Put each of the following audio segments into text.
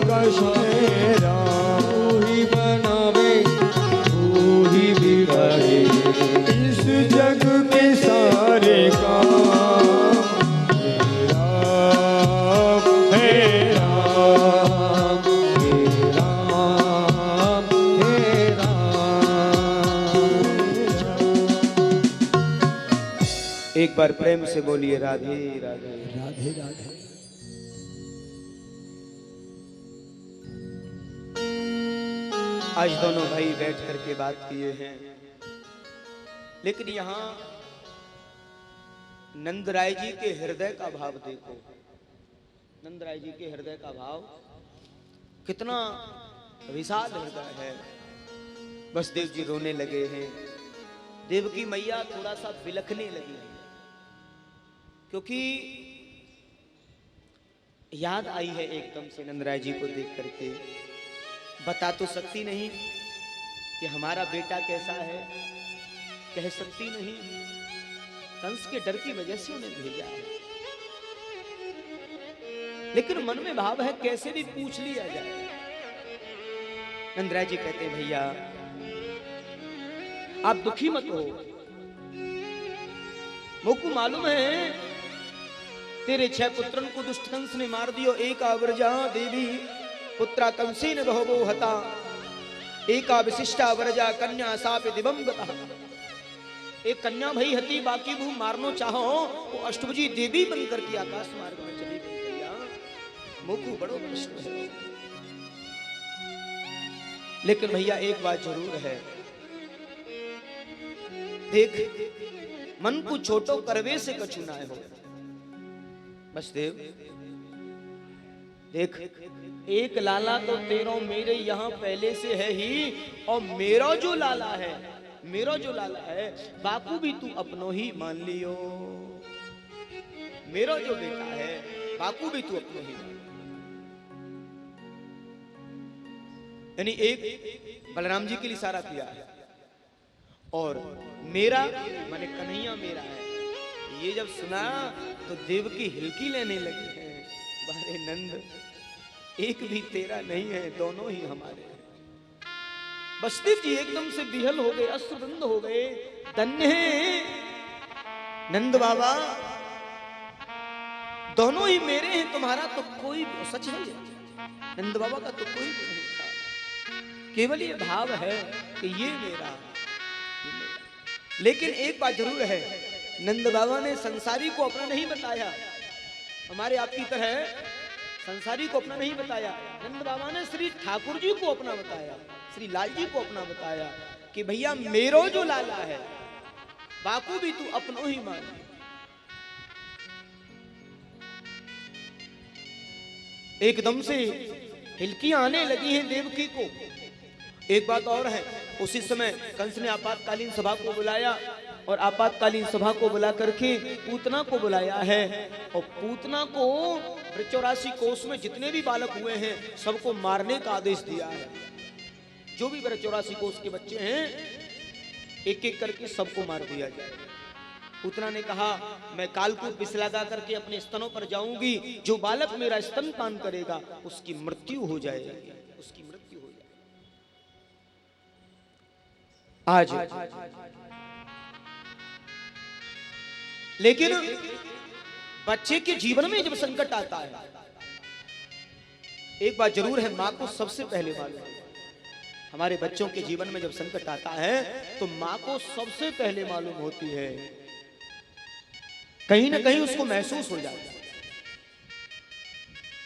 कष्ट है राम, तू ही बनावे तू ही बिगड़े, इस जग के सारे काम हे राम हे राम हे राम हे राम। एक बार प्रेम से बोलिए राधे राधे। राधे राधे। आज दोनों भाई बैठ करके बात किए हैं, लेकिन यहाँ नंदराय जी के हृदय का भाव देखो। नंदराय जी के हृदय का भाव कितना विशाल हृदय है। वसुदेव जी रोने लगे हैं, देवकी मैया थोड़ा सा बिलखने लगी है, क्योंकि याद आई है एकदम से नंदराय जी को देख करके। बता तो सकती नहीं कि हमारा बेटा कैसा है, कह सकती नहीं, कंस के डर की वजह से उन्हें भेजा है, लेकिन मन में भाव है कैसे भी पूछ लिया जाए। नंदराय जी कहते हैं भैया आप दुखी मत हो, मुझको मालूम है तेरे 6 पुत्रन को दुष्ट कंस ने मार दियो। एक अवर्जा देवी पुत्रा कंसेन बहवो हता, एका विशिष्टा वर्जा कन्या सापे दिवम गतः। एक कन्या भई हती, बाकी भू मारनो चाहो वो अष्टभुजी देवी बनकर के आकाश मार्ग में चली गई। भैया मुझको बड़ो कष्ट है, लेकिन भैया एक बात जरूर है, देख मन को छोटो करवे से कछु ना हो। वसुदेव देख, एक लाला तो तेरो मेरे यहाँ पहले से है ही, और मेरा जो लाला है, मेरा जो लाला है बापू भी तू अपनो ही मान लियो। मेरा जो बेटा है बापू भी तू अपनो ही मान लियो। यानी एक बलराम जी के लिए इशारा किया है, और मेरा माने कन्हैया मेरा है। ये जब सुना तो देवकी हिलकी लेने लगी है, बारे नंद एक भी तेरा नहीं है, दोनों ही हमारे हैं। वसुदेव जी एकदम से बिहल हो गए, अश्रुबंद हो गए। धन्य है नंद बाबा, दोनों ही मेरे हैं, तुम्हारा तो कोई सच है, नंद बाबा का तो कोई भी नहीं था, केवल ये भाव है कि ये मेरा, ये मेरा। लेकिन एक बात जरूर है, नंद बाबा ने संसारी को अपना नहीं बताया, हमारे आपकी तरह संसारी को अपना नहीं बताया। नंद बाबा ने श्री ठाकुर जी को अपना बताया, श्री लाल जी को अपना बताया कि भैया मेरो जो लाला है बापू भी तू अपनो ही मान। एकदम से हिलकियां आने लगी हैं देवकी को। एक बात और है, उसी समय कंस ने आपातकालीन सभा को बुलाया, और आपातकालीन सभा को बुला करके पूतना को बुलाया है, और पूतना को 84 कोष में जितने भी बालक हुए हैं सबको मारने का आदेश दिया है। जो भी 84 कोष के बच्चे हैं एक एक करके सबको मार दिया जाए। पूतना ने कहा मैं कालकूट विष लगा करके अपने स्तनों पर जाऊंगी, जो बालक मेरा स्तनपान करेगा उसकी मृत्यु हो जाएगी, उसकी मृत्यु हो जाएगी। आज लेकिन बच्चे के जीवन में जब संकट आता है, एक बात जरूर है, मां को सबसे पहले मालूम है। हमारे बच्चों के जीवन में जब संकट आता है तो मां को सबसे पहले मालूम होती है, कहीं ना कहीं उसको महसूस हो जाता है।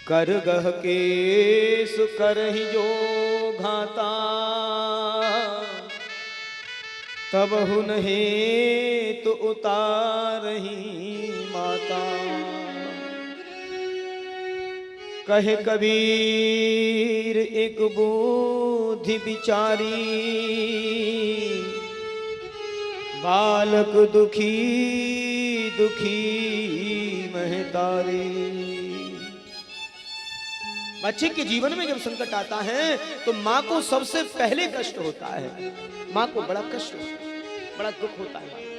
कर गह के सुकर ही जो घाता, तब हुनहे तो उतारही माता। कहे कबीर एक बुद्धि बिचारी, बालक दुखी दुखी महतारी। बच्चे के जीवन में जब संकट आता है तो माँ को सबसे पहले कष्ट होता है, माँ को बड़ा कष्ट होता है, बड़ा दुख होता है।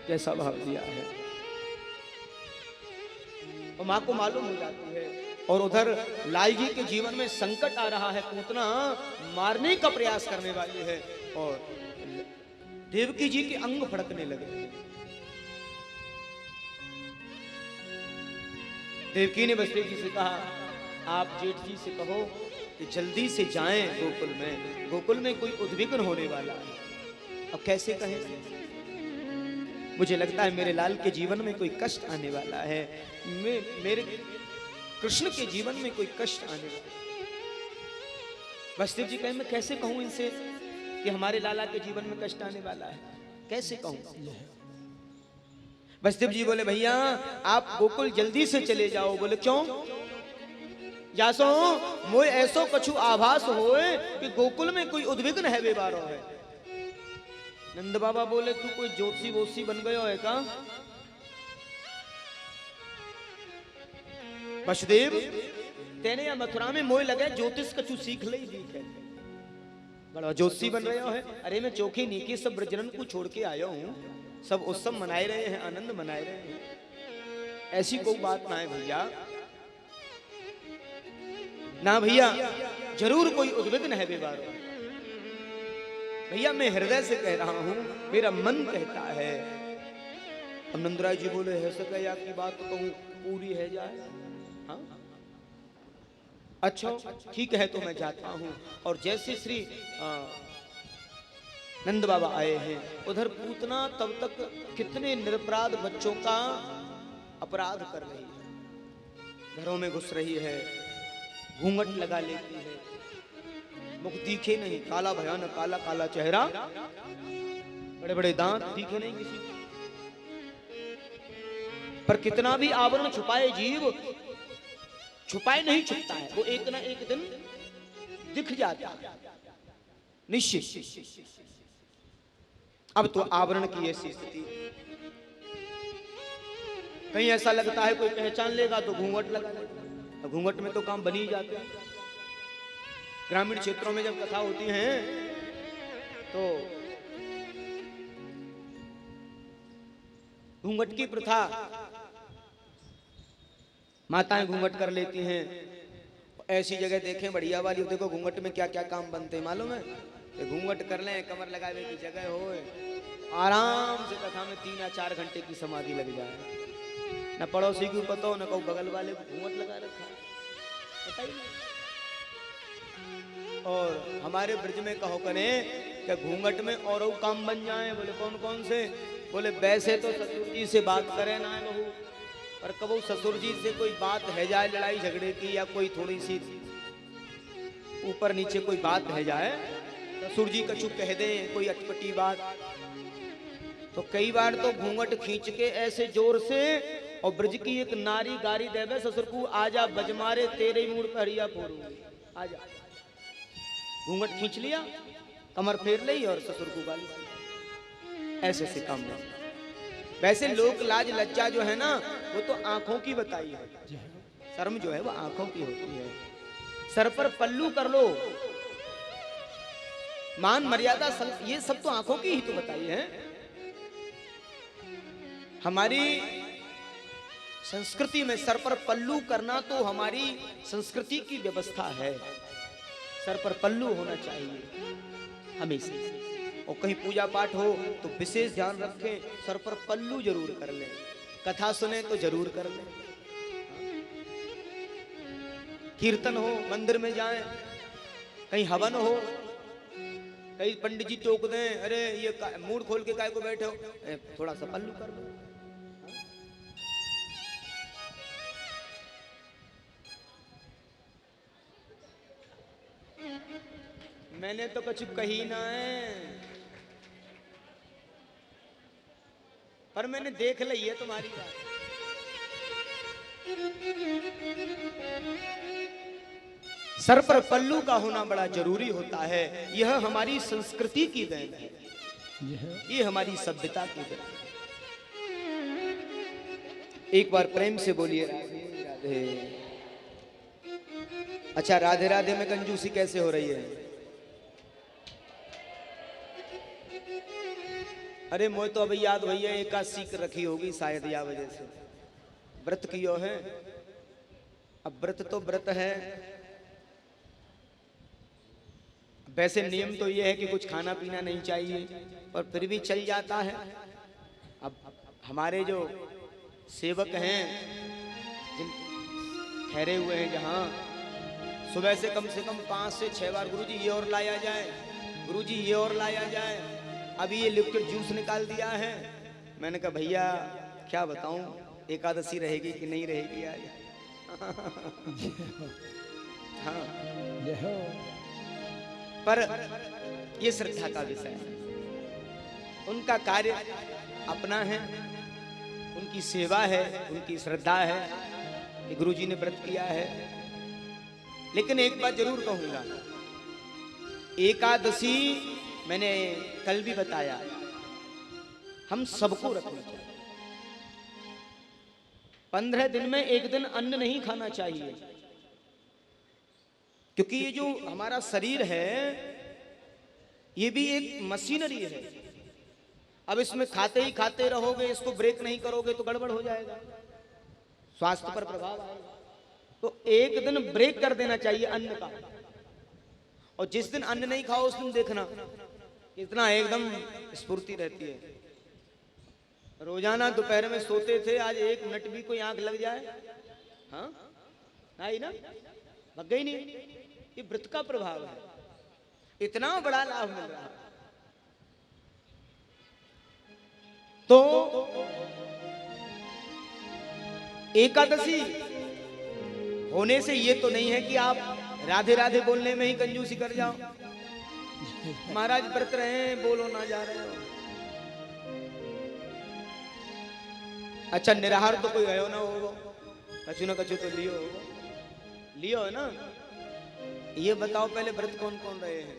कैसा भाव दिया है, और माँ को मालूम हो जाती है और उधर लाल जी के जीवन में संकट आ रहा है, पूतना मारने का प्रयास करने वाली है और देवकी जी के अंग फड़कने लगे। देवकी ने वसुदेव जी से कहा, आप जेठ जी से कहो कि जल्दी से जाएं गोकुल में, गोकुल में कोई उद्विग्न होने वाला है। अब कैसे कहें, मुझे लगता है मेरे लाल के जीवन में कोई कष्ट आने वाला है, मेरे कृष्ण के जीवन में कोई कष्ट आने वाला है। वसुदेव जी कहें, मैं कैसे कहूं इनसे कि हमारे लाला के जीवन में कष्ट आने वाला है, कैसे कहूं। वसुदेव जी बोले, भैया आप गोकुल जल्दी से चले जाओ। बोले क्यों? जासो मोय ऐसो कछु आभास होए कि गोकुल में कोई उद्विग्न है बेबारो है। नंद बाबा बोले, तू कोई ज्योतिषी वोसी बन गयो है का? वसुदेव तेने या मथुरा में मोय लगे ज्योतिष कछु सीख ले दीख है, बड़ा ज्योतिषी बन रहे हो है। अरे मैं चौकी नीके सब ब्रजनन को छोड़ के आया हूं, सब उत्सव मनाए रहे हैं, आनंद मनाए रहे हैं, ऐसी कोई बात ना है भैया, ना भैया जरूर कोई उद्विग्न है बेबारो। भैया मैं हृदय से कह रहा हूं, मेरा मन कहता है। अब नंदराय जी बोले, है सकया की बात तो कहूं पूरी है जाए। हाँ अच्छा ठीक है, तो मैं जाता हूं। और जैसे श्री नंद बाबा आए हैं, उधर पूतना तब तक कितने निरपराध बच्चों का अपराध कर रही है, घरों में घुस रही है, घूंघट लगा लेती है, मुख दिखे नहीं, काला भयानक काला काला चेहरा, बड़े बड़े दांत दिखे नहीं किसी को। पर कितना भी आवरण छुपाए जीव, छुपाए नहीं छुपता है, वो एक ना एक दिन दिख जाता है निश्चित। अब तो आवरण की ऐसी स्थिति, कहीं ऐसा लगता है कोई पहचान लेगा तो घूंघट लगा लेगा, घूंघट में तो काम बन ही जाते हैं। ग्रामीण क्षेत्रों में जब कथा होती है तो घूंघट की प्रथा, माताएं घूंघट कर लेती हैं। ऐसी जगह देखें बढ़िया वाली, देखो घूंघट में क्या क्या काम बनते हैं मालूम है? घूंघट कर लें, कमर लगावे की जगह हो, आराम से कथा में 3 या 4 घंटे की समाधि लग जाए। न पड़ोसी को पता हो, न को बगल वाले को घूंघट लगा रखा है, पता ही नहीं। और हमारे ब्रज में कहो करें कि घूंघट में और काम बन जाए। बोले कौन कौन से? बोले वैसे तो ससुर जी से बात करे ना है बहू, पर कबू ससुर जी से कोई बात है जाए लड़ाई झगड़े की, या कोई थोड़ी सी ऊपर नीचे कोई बात है जाए, ससुर जी कछु कह दें कोई अटपटी बात, तो कई बार तो घूंघट खींच के ऐसे जोर से, और ब्रज की एक नारी गारी देवे ससुर को, आजा बजमारे तेरे मूड पर हरिया फोड़ू, आजा। घूंघट खींच लिया, कमर फेर ली और ससुर को गाली, ऐसे से काम नहीं। वैसे लोक लाज लज्जा जो है ना, वो तो आंखों की बताई है, शर्म जो है वो आंखों की होती है। सर पर पल्लू कर लो, मान मर्यादा, ये सब तो आंखों की ही तो बताई है। हमारी संस्कृति में सर पर पल्लू करना तो हमारी संस्कृति की व्यवस्था है, सर पर पल्लू होना चाहिए हमेशा। और कहीं पूजा पाठ हो तो विशेष ध्यान रखें, सर पर पल्लू जरूर कर लें, कथा सुने तो जरूर कर लें, कीर्तन हो, मंदिर में जाएं, कहीं हवन हो, कहीं पंडित जी टोक दें, अरे ये मूड खोल के काय को बैठे हो, थोड़ा सा पल्लू कर लो। मैंने तो कुछ कही ना है, पर मैंने देख ली है तुम्हारी बात। सर पर पल्लू का होना बड़ा जरूरी होता है, यह हमारी संस्कृति की देन है, ये हमारी सभ्यता की देन है। एक बार प्रेम से बोलिए राधे राधे। अच्छा, राधे राधे में कंजूसी कैसे हो रही है? अरे मोय तो अभी याद भैया एकादशी रखी होगी शायद, या वजह से व्रत कियो है। अब व्रत तो व्रत है, वैसे नियम तो ये है कि कुछ खाना पीना नहीं चाहिए, पर फिर भी चल जाता है। अब हमारे जो सेवक हैं जिन ठहरे हुए हैं जहाँ, सुबह से कम 5 से 6 बार गुरुजी ये और लाया जाए, गुरुजी ये और लाया जाए। अभी ये लिक्विड जूस निकाल दिया है। मैंने कहा भैया क्या बताऊं, एकादशी रहेगी कि नहीं रहेगी आज। हाँ, पर ये श्रद्धा का विषय है, उनका कार्य अपना है, उनकी सेवा है, उनकी श्रद्धा है कि गुरुजी ने व्रत किया है। लेकिन एक बात जरूर कहूंगा, एकादशी मैंने कल भी बताया, हम सबको रखनी चाहिए। 15 दिन में एक दिन अन्न नहीं खाना चाहिए, क्योंकि ये जो हमारा शरीर है ये भी एक मशीनरी है। अब इसमें खाते ही खाते रहोगे, इसको ब्रेक नहीं करोगे तो गड़बड़ हो जाएगा, स्वास्थ्य पर प्रभाव आएगा। तो एक दिन ब्रेक कर देना चाहिए अन्न का, और जिस दिन अन्न नहीं खाओ उस दिन देखना इतना एकदम स्फूर्ति रहती है। रोजाना दोपहर में सोते थे, आज 1 मिनट भी कोई आंख लग जाए, हाँ नहीं ना, लग गई नहीं। ये व्रत का प्रभाव है, इतना बड़ा लाभ मिल रहा है। तो एकादशी होने से ये तो नहीं है कि आप राधे राधे बोलने में ही कंजूसी कर जाओ, महाराज व्रत रहे हैं बोलो ना जा रहे हो। अच्छा निराहार तो कोई गयो ना होगा, कछु ना कछु तो लियो होगा, लियो है ना। ये बताओ पहले व्रत कौन कौन रहे हैं?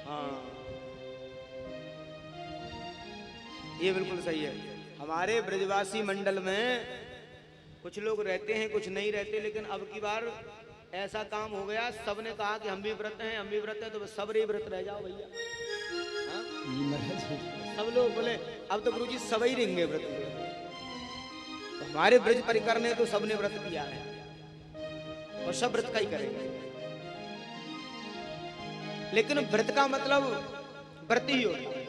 हाँ ये बिल्कुल सही है। हमारे ब्रजवासी मंडल में कुछ लोग रहते हैं कुछ नहीं रहते, लेकिन अब की बार ऐसा काम हो गया, सबने कहा कि हम भी व्रत हैं, हम भी व्रत हैं, तो सब रे व्रत रह जाओ भैया। हाँ? सब लोग बोले अब तो गुरुजी सब ही रहेंगे व्रत। तो हमारे ब्रज परिकर ने तो सबने व्रत किया है और सब व्रत का ही करेंगे। लेकिन व्रत का मतलब व्रत ही होता है।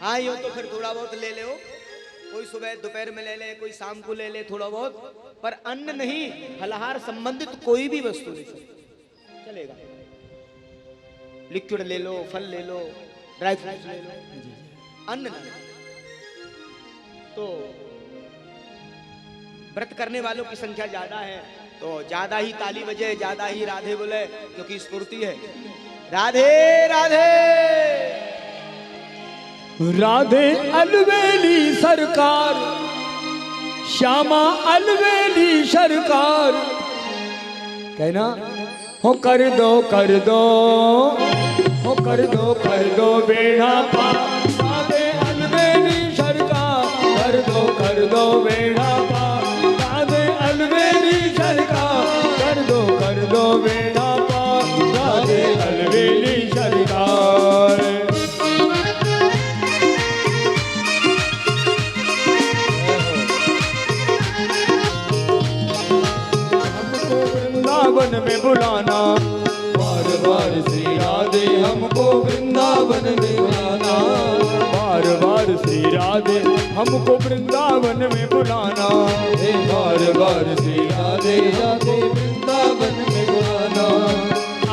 हाँ यो तो फिर थोड़ा बहुत ले लो, कोई सुबह दोपहर में ले ले, कोई शाम को ले ले थोड़ा बहुत, पर अन्न नहीं, फलाहार संबंधित कोई भी वस्तु नहीं चलेगा। लिक्विड ले लो, फल ले लो, ड्राई फ्रूट ले लो, अन्न नहीं। तो व्रत करने वालों की संख्या ज्यादा है, तो ज्यादा ही ताली बजे, ज्यादा ही राधे बोले, क्योंकि स्फूर्ति है। राधे राधे राधे अलवेली सरकार, श्यामा अलवेली सरकार, कहना हो कर दो कर दो, हो कर दो बेड़ा पार। राधे अलवेली सरकार, कर दो बेड़ा पार। राधे अलवेली सरकार, कर दो बेड़ा पार। राधे अलवेली सरकार। वृंदावन में बुलाना, बार बार श्री राधे हमको वृंदावन में बुलाना। बार बार श्री राधे हमको वृंदावन में बुलाना। हे बार बार श्री राधे राधे वृंदावन में बुलाना।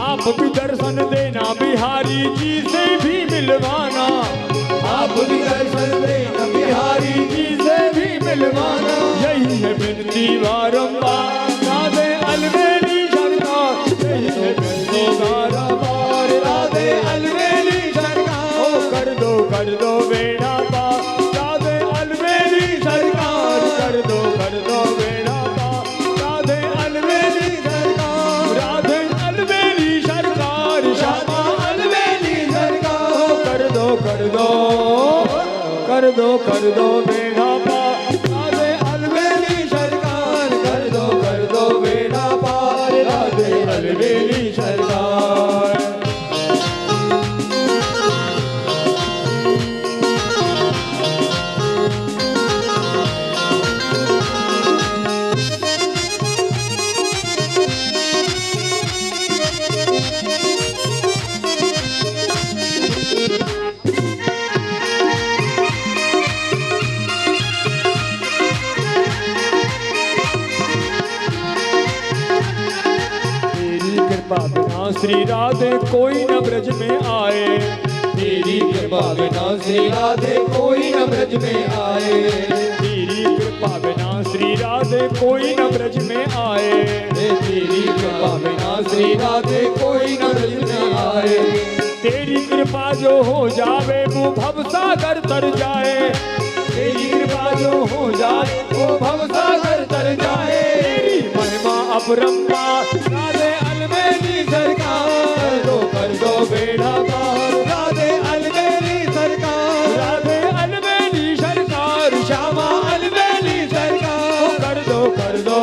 आप भी दर्शन देना, बिहारी जी से भी मिलवाना। आप भी दर्शन देना, बिहारी जी से भी मिलवाना। यही है विनती बारंबार, राधे अलवेली सरकार। यही है विनती बारंबार, राधे अलवेली सरकार। ओ कर दो बेड़ा पार। राधे अलवेली सरकार, कर दो बेड़ा पार। राधे अलवेली सरकार, राधे अलवेली सरकार, श्यामा अलवेली सरकार। कर दो बेड़ा पार। राधे अलवेली सरकार, कर दो बेड़ा पार। राधे अलवेली सरकार। श्री राधे कोई न ब्रज में आए, तेरी कृपा बिना श्री राधे कोई न ब्रज में आए, तेरी कृपा बिना श्री राधे कोई न ब्रज में आए, तेरी कृपा बिना श्री राधे कोई न ब्रज में आए, तेरी कृपा जो हो जावे वो भव सागर तर जाए, तेरी कृपा जो हो जाए वो भव सागर तर जाए, तेरी महिमा अपरंपार राधे अलमेली सरकार, कर दो बेड़ा पार राधे अलमेली सरकार, राधे अलमेली सरकार, श्यामा अलमेली सरकार, कर दो कर दो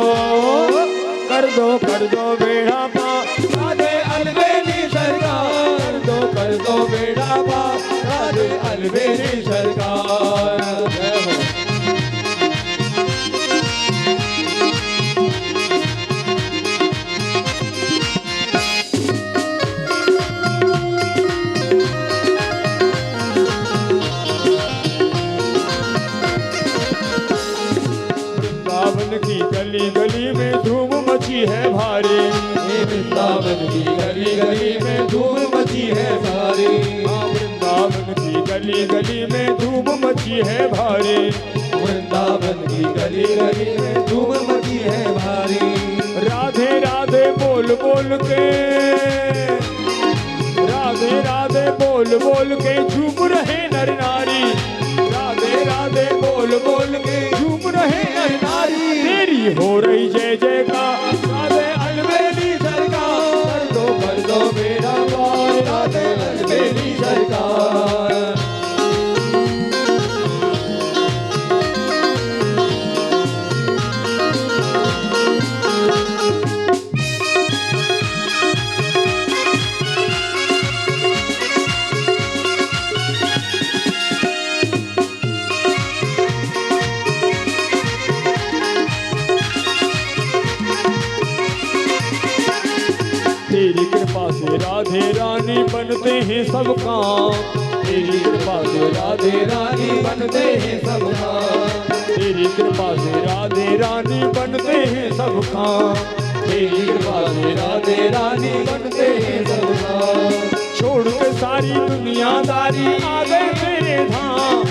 कर दो कर दो बेड़ा पार राधे अलमेली सरकार, कर दो बेड़ा पार राधे अलमेली सरकार। जय हो। वृंदावन की गली गली में धूम मची है भारी, वृंदावन की गली गली में धूम मची है भारी, वृंदावन की गली गली में धूम मची है भारी, वृंदावन की गली गली में धूम मची है भारी, राधे राधे बोल बोल के, राधे राधे बोल बोल के झूम रहे नर नारी, राधे राधे बोल बोल के झूम रहे नर नारी, तेरी हो रही जय जयकार राधे अलमेली सरकार, कर दो बेड़ा पार राधे अलमेली सरकार। तेरी कृपा से राधे रानी बनते हैं सब काम, तेरी कृपा से राधे रानी बनते हैं सब काम, तेरी कृपा से राधे रानी बनते हैं सब काम, तेरी कृपा से राधे रानी बनते हैं सब काम, छोड़ के सारी दुनियादारी आ गए तेरे धाम,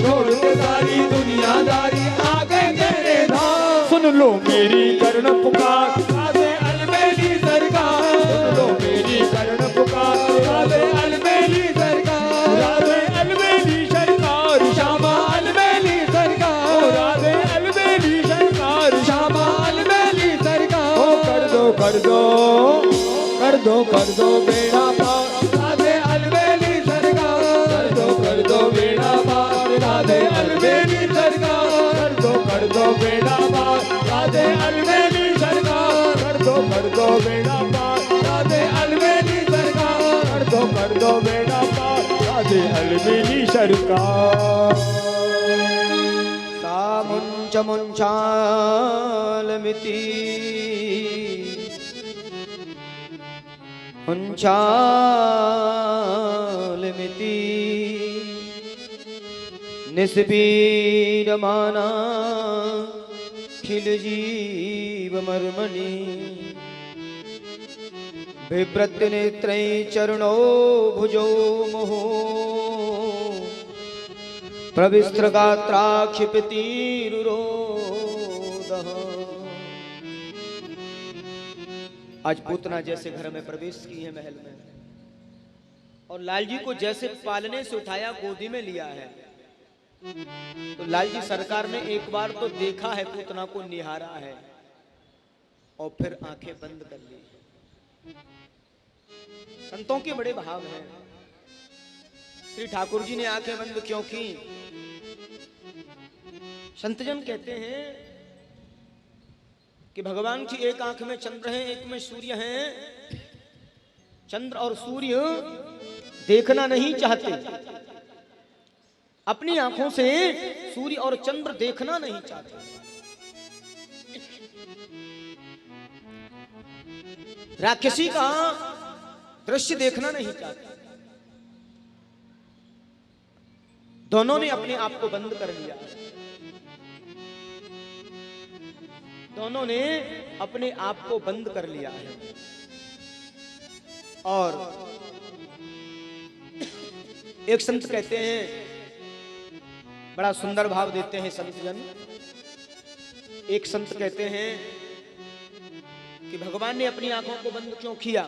छोड़ के सारी दुनियादारी आ गए तेरे धाम, सुन लो मेरी कर्ण पुकार राधे अलमेली सरकार, सुन लो मेरी कर्ण पुकार राधे अलमेली सरकार, राधे अलमेली सरकार, श्यामा अलमेली सरकार, राधे अलमेली सरकार, श्यामा अलमेली सरकार, कर दो कर दो कर दो कर दो बेड़ा पार राधे अलमेली सरकार, कर दो बेड़ा पार राधे अलमेली सरकार, कर दो बेड़ा पार राधे अलमेली सरकार, कर दो बेड़ा पार राधे अलमेली सरकार, कर दो बेड़ा पार राधे अलमेली सरकार। सा मुंच मुंचालमिति मुंचालमिति निस्बीरमाना खिल जीव मर्मणि बिभ्रत नेत्रै चरणो भुजो मोहो प्रविस्त्र गात्राक्षिपतिरुरोदः। आज पूतना जैसे घर में प्रवेश की है महल में, और लाल जी को जैसे पालने से उठाया गोदी में लिया है, तो लाल जी सरकार ने एक बार तो देखा है, पूतना को निहारा है और फिर आंखें बंद कर ली। संतों के बड़े भाव हैं। श्री ठाकुर जी ने आंखें बंद क्यों की? संतजन कहते हैं कि भगवान की एक आंख में चंद्र है, एक में सूर्य है। चंद्र और सूर्य देखना नहीं चाहते, अपनी आंखों से सूर्य और चंद्र देखना नहीं चाहते। राक्षसी का दृश्य देखना नहीं चाहते। दोनों ने अपने आप को बंद कर लिया। दोनों ने अपने आप को बंद कर लिया है। और एक संत कहते हैं, बड़ा सुंदर भाव देते हैं संत जन। एक संत कहते हैं कि भगवान ने अपनी आंखों को बंद क्यों किया?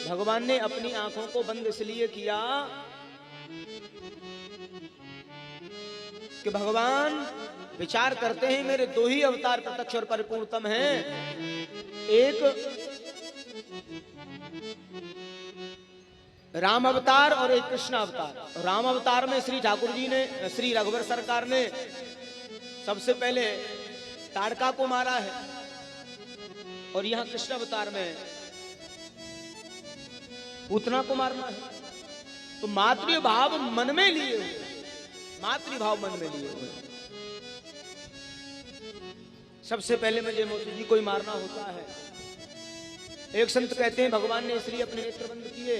भगवान ने अपनी आंखों को बंद इसलिए किया कि भगवान विचार करते हैं मेरे दो ही अवतार प्रत्यक्ष और परिपूर्णतम हैं। एक राम अवतार और एक कृष्ण अवतार। राम अवतार में श्री ठाकुर जी ने, श्री रघुवर सरकार ने सबसे पहले ताड़का को मारा है, और यहां कृष्ण अवतार में पूतना को मारना है। तो मातृभाव मन में लिए हुए, मातृभाव मन में लिए हुए। सबसे पहले मुझे मोदी जी को ही मारना होता है। एक संत कहते हैं भगवान ने इसलिए अपने नेत्र बंद किए,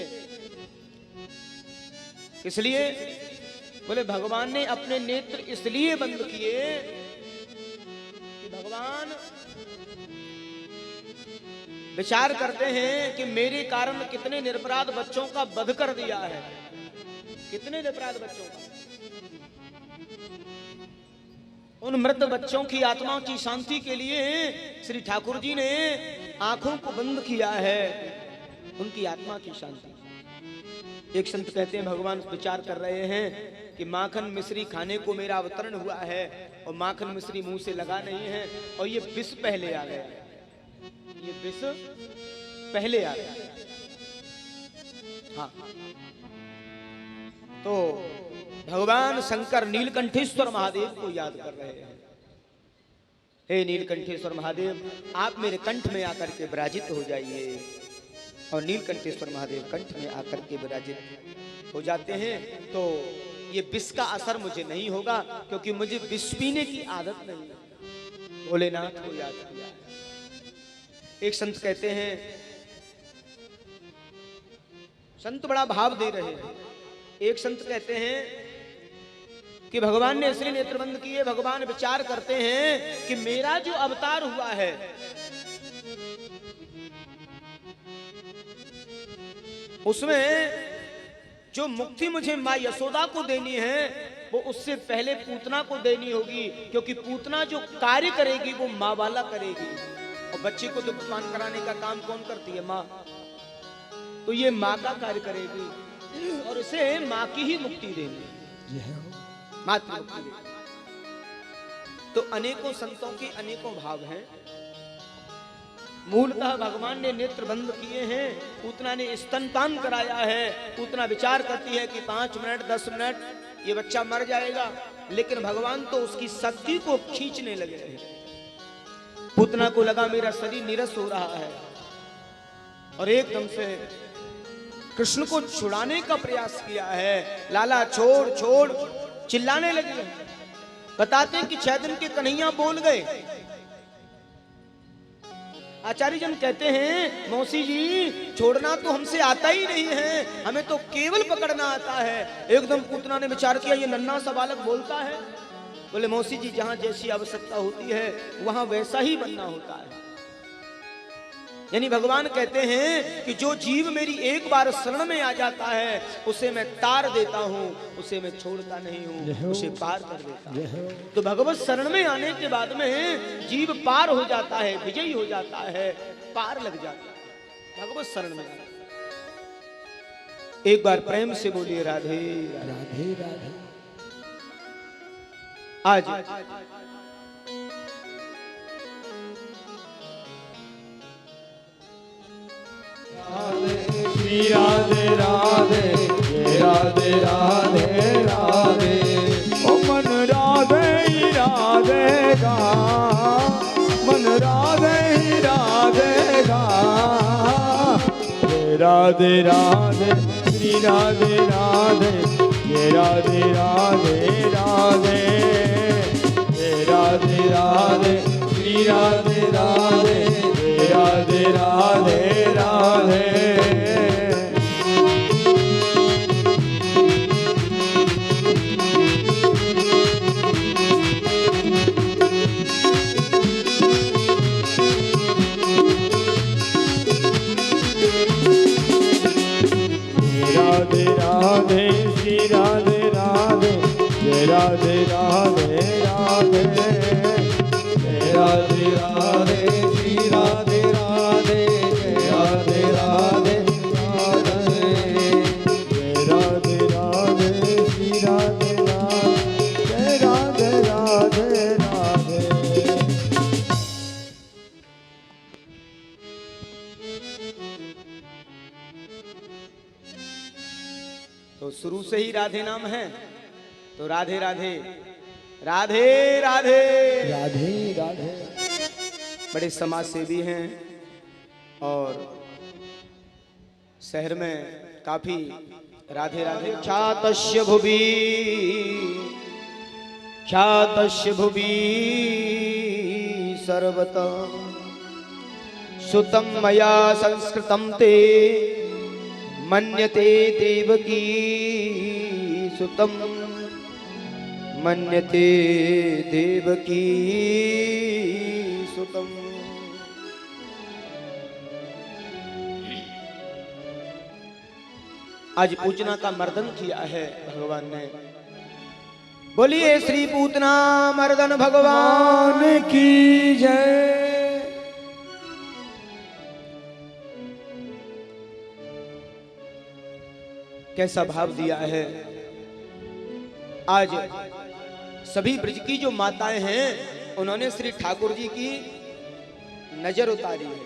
इसलिए बोले भगवान ने अपने नेत्र इसलिए बंद किए कि भगवान विचार करते हैं कि मेरे कारण कितने निरपराध बच्चों का वध कर दिया है, कितने निरपराध बच्चों का। उन मृत बच्चों की आत्मा की शांति के लिए श्री ठाकुर जी ने आंखों को बंद किया है, उनकी आत्मा की शांति। एक संत कहते हैं भगवान विचार कर रहे हैं कि माखन मिश्री खाने को मेरा अवतरण हुआ है और माखन मिश्री मुंह से लगा नहीं है, और ये विष पहले आ गया, ये विष पहले आ गया। हाँ, तो भगवान शंकर नीलकंठेश्वर महादेव को याद कर रहे हैं। हे नीलकंठेश्वर महादेव, आप मेरे कंठ में आकर के विराजित हो जाइए। और नीलकंठेश्वर महादेव कंठ में आकर के विराजित हो जाते हैं। तो ये विष का असर मुझे नहीं होगा, क्योंकि मुझे विष पीने की आदत नहीं है। भोलेनाथ को याद किया। एक संत कहते हैं, संत बड़ा भाव दे रहे हैं। एक संत कहते हैं कि भगवान ने इसलिए नेत्र बंद किए, भगवान विचार करते हैं कि मेरा जो अवतार हुआ है उसमें जो मुक्ति मुझे मां यशोदा को देनी है वो उससे पहले पूतना को देनी होगी, क्योंकि पूतना जो कार्य करेगी वो माँ वाला करेगी, और बच्चे को दुग्धपान कराने का काम कौन करती है? माँ। तो ये माँ का कार्य करेगी और इसे माँ की ही मुक्ति देनी, मातृ मुक्ति देनी। तो अनेकों संतों के अनेकों भाव हैं। मूलतः भगवान ने नेत्र बंद किए हैं, पूतना ने स्तनपान कराया है। पूतना विचार करती है कि 5 मिनट 10 मिनट ये बच्चा मर जाएगा, लेकिन भगवान तो उसकी शक्ति को खींचने लगे हैं। पूतना को लगा मेरा शरीर नीरस हो रहा है, और एकदम से कृष्ण को छुड़ाने का प्रयास किया है। लाला छोड़ छोड़ चिल्लाने लगे। बताते हैं कि 6 दिन के कन्हैया बोल गए। आचार्य जन कहते हैं मौसी जी छोड़ना तो हमसे आता ही नहीं है, हमें तो केवल पकड़ना आता है। एकदम पूतना ने विचार किया ये नन्हा सा बालक बोलता है। बोले मौसी जी जहां जैसी आवश्यकता होती है वहां वैसा ही बनना होता है। यानी भगवान कहते हैं कि जो जीव मेरी एक बार शरण में आ जाता है उसे मैं तार देता हूँ, उसे मैं छोड़ता नहीं हूँ, उसे पार कर देता हूँ। तो भगवत शरण में आने के बाद में जीव पार हो जाता है, विजयी हो जाता है, पार लग जाता है भगवत शरण में। एक बार प्रेम से बोलिए राधे राधे राधे। आज श्री राधे राधे राधे राधे राधे। ओ मन राधे ही राधे गा, मन राधे ही राधे गा। राधे राधे श्री राधे राधे, ये राधे राधे राधे, ये राधे राधे श्री राधे राधे, ये राधे राधे राधे। राधे राधे राधे राधे राधे श्री राधे राधे जय राधे राधे राधे राधे राधे श्री राधे राधे राधे राधे राधे। तो शुरू से ही राधे नाम है, तो राधे राधे राधे राधे राधे राधे। बड़े समाज सेवी हैं और शहर में काफी राधे राधे। ख्यातस्य भुवि सर्वतः सुतं मया संस्कृतं ते मन्यते देवकी सुतं मन्यते देवकी सुतं। आज पूजना का मर्दन किया है भगवान ने। बोलिए श्री पूतना मर्दन भगवान की जय। कैसा भाव दिया है। आज सभी ब्रज की जो माताएं हैं उन्होंने श्री ठाकुर जी की नजर उतारी है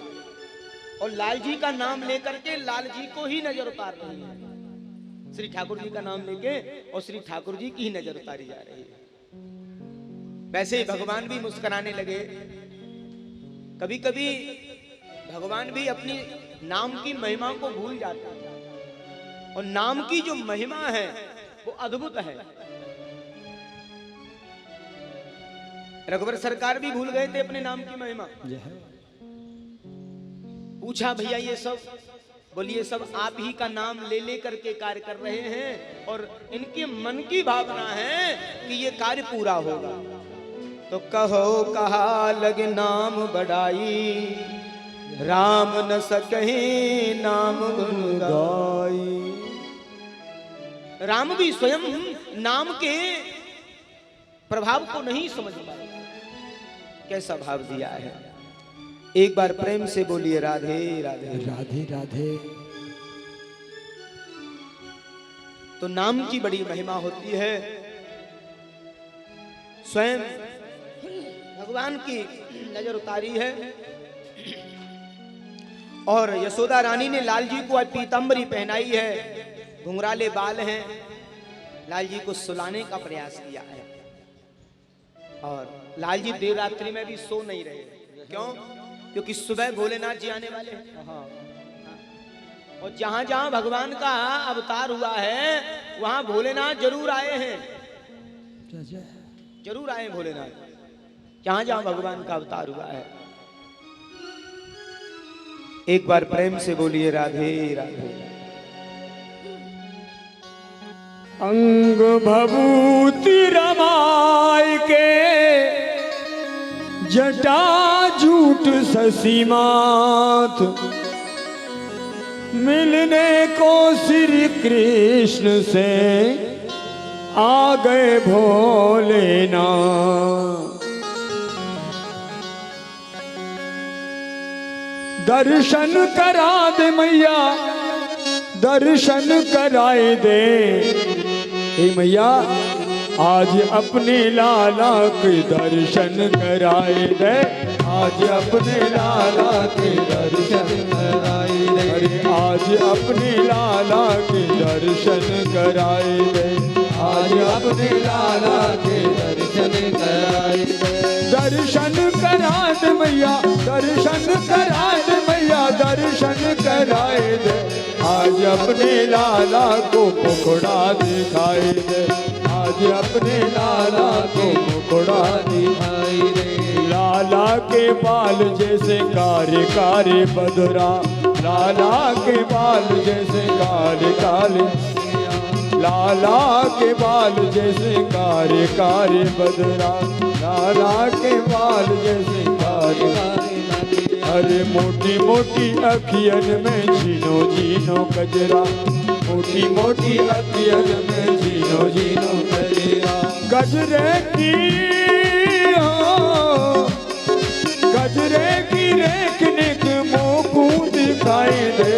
और लाल जी का नाम लेकर के लाल जी को ही नजर उतार रही है। श्री ठाकुर जी का नाम लेके और श्री ठाकुर जी की ही नजर उतारी जा रही है। वैसे ही भगवान भी मुस्कुराने लगे। कभी कभी भगवान भी अपनी नाम की महिमा को भूल जाते हैं और नाम की जो महिमा है वो अद्भुत है। रघुवर सरकार भी भूल गए थे अपने नाम की महिमा। पूछा भैया ये सब, बोलिए सब आप ही का नाम ले ले करके कार्य कर रहे हैं और इनके मन की भावना है कि ये कार्य पूरा होगा। तो कहो कहा लगे नाम बढ़ाई, राम न सके नाम गुण गाई। राम भी स्वयं नाम के प्रभाव को नहीं समझ पाए। कैसा भाव दिया है। एक बार प्रेम से बोलिए राधे राधे राधे राधे। तो नाम की बड़ी महिमा होती है। स्वयं भगवान की नजर उतारी है और यशोदा रानी ने लाल जी को आज पीतांबरी पहनाई है, घुंघराले बाल हैं। लाल जी को सुलाने का प्रयास किया है और लाल जी देर रात्रि में भी सो नहीं रहे। क्यों? क्योंकि सुबह भोलेनाथ जी आने वाले हैं और जहां जहां भगवान का अवतार हुआ है वहां भोलेनाथ जरूर आए हैं, जरूर आए भोलेनाथ जहां जहां भगवान का अवतार हुआ है। एक बार प्रेम से बोलिए राधे राधे। अंग भभूति रमाय के जटा झूठ ससीमात, मिलने को श्री कृष्ण से आ गए भोलेनाथ। दर्शन करा दे मैया, दर्शन कराए दे। हे मैया आज अपने लाला के दर्शन कराए दे, आज अपने लाला के दर्शन कराए दे। अरे आज अपने लाला के दर्शन कराए दे, आज अपने लाला के दर्शन कराए दे। दर्शन करा दे मैया, दर्शन करा दे मैया, दर्शन कराए दे। आज अपने लाला को मुखड़ा दिखाई दे, आज अपने लाला को मुखड़ा दिखाई दे। लाला के बाल जैसे कारे कारे बदरा, लाला के बाल जैसे कारे कारे, लाला के बाल जैसे कारे कारे बदरा, लाला के बाल जैसे कारे कारे। अरे मोटी मोटी अखियन में झीनो झीनो कजरा, मोटी मोटी अखियन में झीनो झीनो कजरा। गजरे की गजरे की रेख निक मोकू दिखाई दे,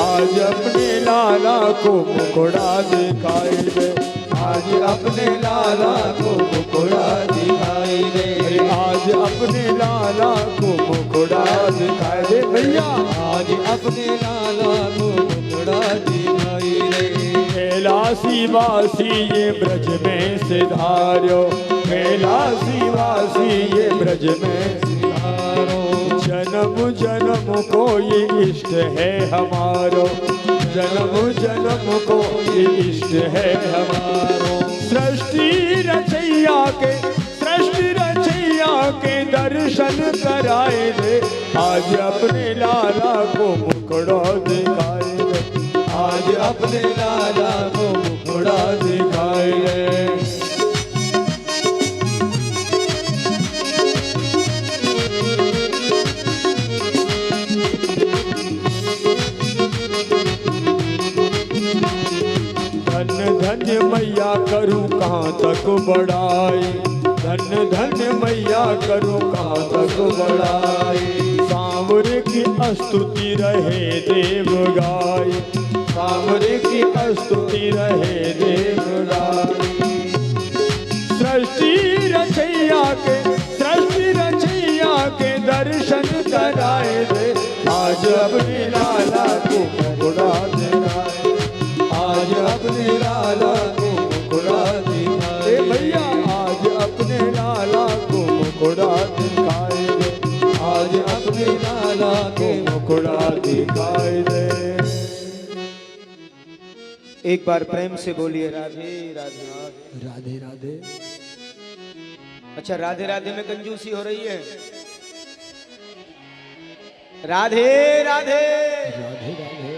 आज अपने लाला को मुकुड़ा दिखाई दे, आज अपने लाला को मुकुड़ा दिखाई दे, आज अपने लाला को मुकुड़ा दिखाई दे भैया, आज अपने लाला को मुकुड़ा दिखाई दे। कैलासी वासी ये ब्रज में सिधारो, कैलासी वासी ये ब्रज में सिधारो, जन्म जन्म को ये इष्ट है हमारो, जन्म जन्म को ये इष्ट है हमारो। सृष्टि रचैया के दर्शन कराए दे, आज अपने लाला को मुकुड़ा दिखाए दे, आज अपने लाला को मुकुड़ा दिखाई दे। धन्य धन्य मैया करूं कहाँ तक बड़ाई, धन्य धन्य मैया करूं कहाँ तक बड़ाई, सांवरे की स्तुति रहे देव गाय, सांवरे की स्तुति रहे देव गाय। सृष्टि रचैया के दर्शन कराए दे, आज अपने लाला को मुकुड़ा दिखाए, आज अपने लाला को मुकुड़ा दिखाई भैया, आज अपने लाला को मुकुड़ा दिखाए दे, आज अपने लाला को मुकुड़ा दिखाए दे। एक बार प्रेम से बोलिए राधे राधे। राधे राधे। अच्छा, राधे राधे में कंजूसी हो रही है। राधे राधे राधे राधे।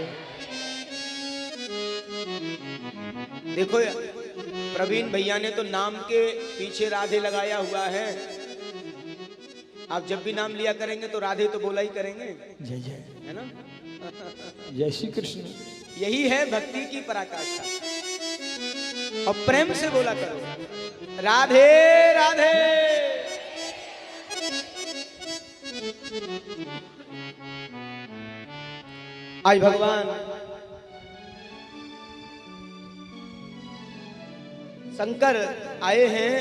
देखो प्रवीण भैया ने तो नाम के पीछे राधे लगाया हुआ है। आप जब भी नाम लिया करेंगे तो राधे तो बोला ही करेंगे, जय जय, है ना। जय श्री कृष्ण। यही है भक्ति की पराकाष्ठा। और प्रेम से बोला करो राधे राधे। आज भगवान शंकर आए हैं,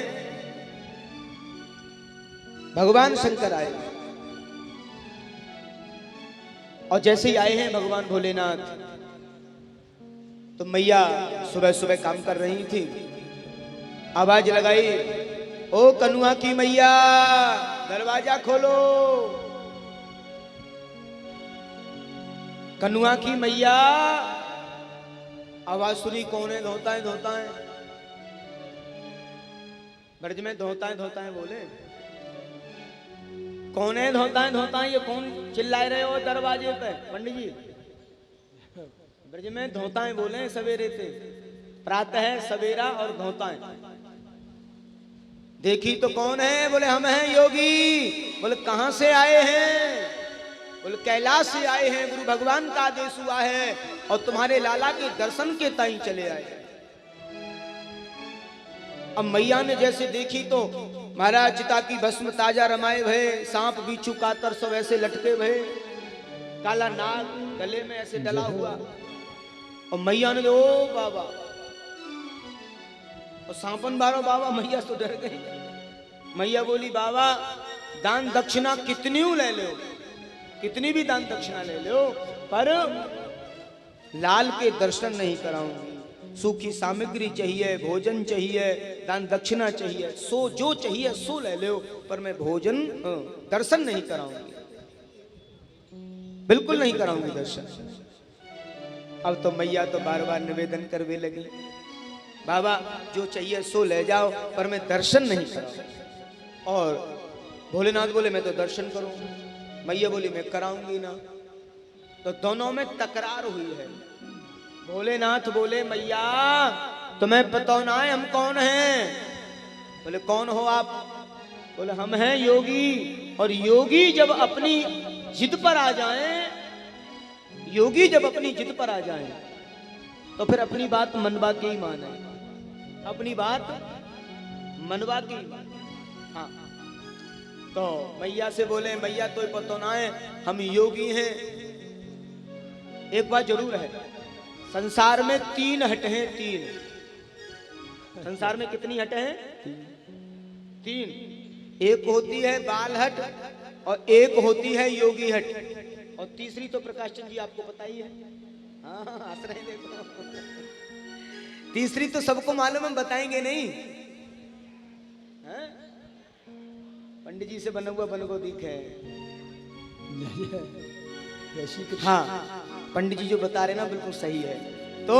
भगवान शंकर आए और जैसे ही आए हैं भगवान भोलेनाथ, तो मैया सुबह सुबह काम कर रही थी, आवाज लगाई, ओ कनुआ की मैया दरवाजा खोलो। कनुआ की मैया आवाज सुनी, कौन है? धोता है धोता है। ब्रज में धोता है बोले, कौन है? धोता है। ये कौन चिल्लाए रहे हो दरवाजे पे? पंडित जी, ब्रज में धोता है बोले सवेरे से, प्रातः है सवेरा और धोता है। देखी तो कौन है? बोले हम हैं योगी। बोले कहां से आए हैं? बोले कैलाश से आए हैं, गुरु भगवान का आदेश हुआ है और तुम्हारे लाला के दर्शन के ताई चले आए। अब मैया ने जैसे देखी तो महाराज चिता की भस्म ताजा रमाए भये, सांप बिच्छू कातर सब ऐसे लटके भये, काला नाग गले में ऐसे डला हुआ। और मैया ने ओ बाबा, और सांपन बारो बाबा, मैया तो डर गई। मैया बोली बाबा दान दक्षिणा कितनी ले लो, कितनी भी दान दक्षिणा ले लो, पर लाल के दर्शन नहीं कराऊंगी। सूखी सामग्री चाहिए, भोजन चाहिए, दान दक्षिणा चाहिए, सो जो चाहिए सो ले लो, पर मैं भोजन दर्शन नहीं कराऊंगी, बिल्कुल नहीं कराऊंगी दर्शन। अब तो मैया तो बार बार निवेदन करने लगी, बाबा जो चाहिए सो ले जाओ, पर मैं दर्शन नहीं कराऊंगी। और भोलेनाथ बोले मैं तो दर्शन करूंगा, मैया बोली मैं कराऊंगी ना। तो दोनों में तकरार हुई है। भोलेनाथ बोले मैया तुम्हें पता ना है हम कौन हैं? बोले कौन हो आप? बोले हम हैं योगी। और योगी जब अपनी जिद पर आ जाएं, योगी जब अपनी जिद पर आ जाएं तो फिर अपनी बात मनवा के ही माने, अपनी बात मनवा की। हाँ, तो मैया से बोले मैया तो पता ना है हम योगी हैं। एक बात जरूर है, संसार में 3 हट हैं, 3। संसार में कितनी हट हैं? 3। एक होती है बाल हट और एक होती है योगी हट, और तीसरी तो प्रकाश चंद जी आपको पता ही है। हाँ हंस रहे देखो। तीसरी तो सबको मालूम, हम बताएंगे नहीं। पंडित जी से बना हुआ बन को दिख है। हाँ, पंडित जी जो बता रहे ना बिल्कुल सही है। तो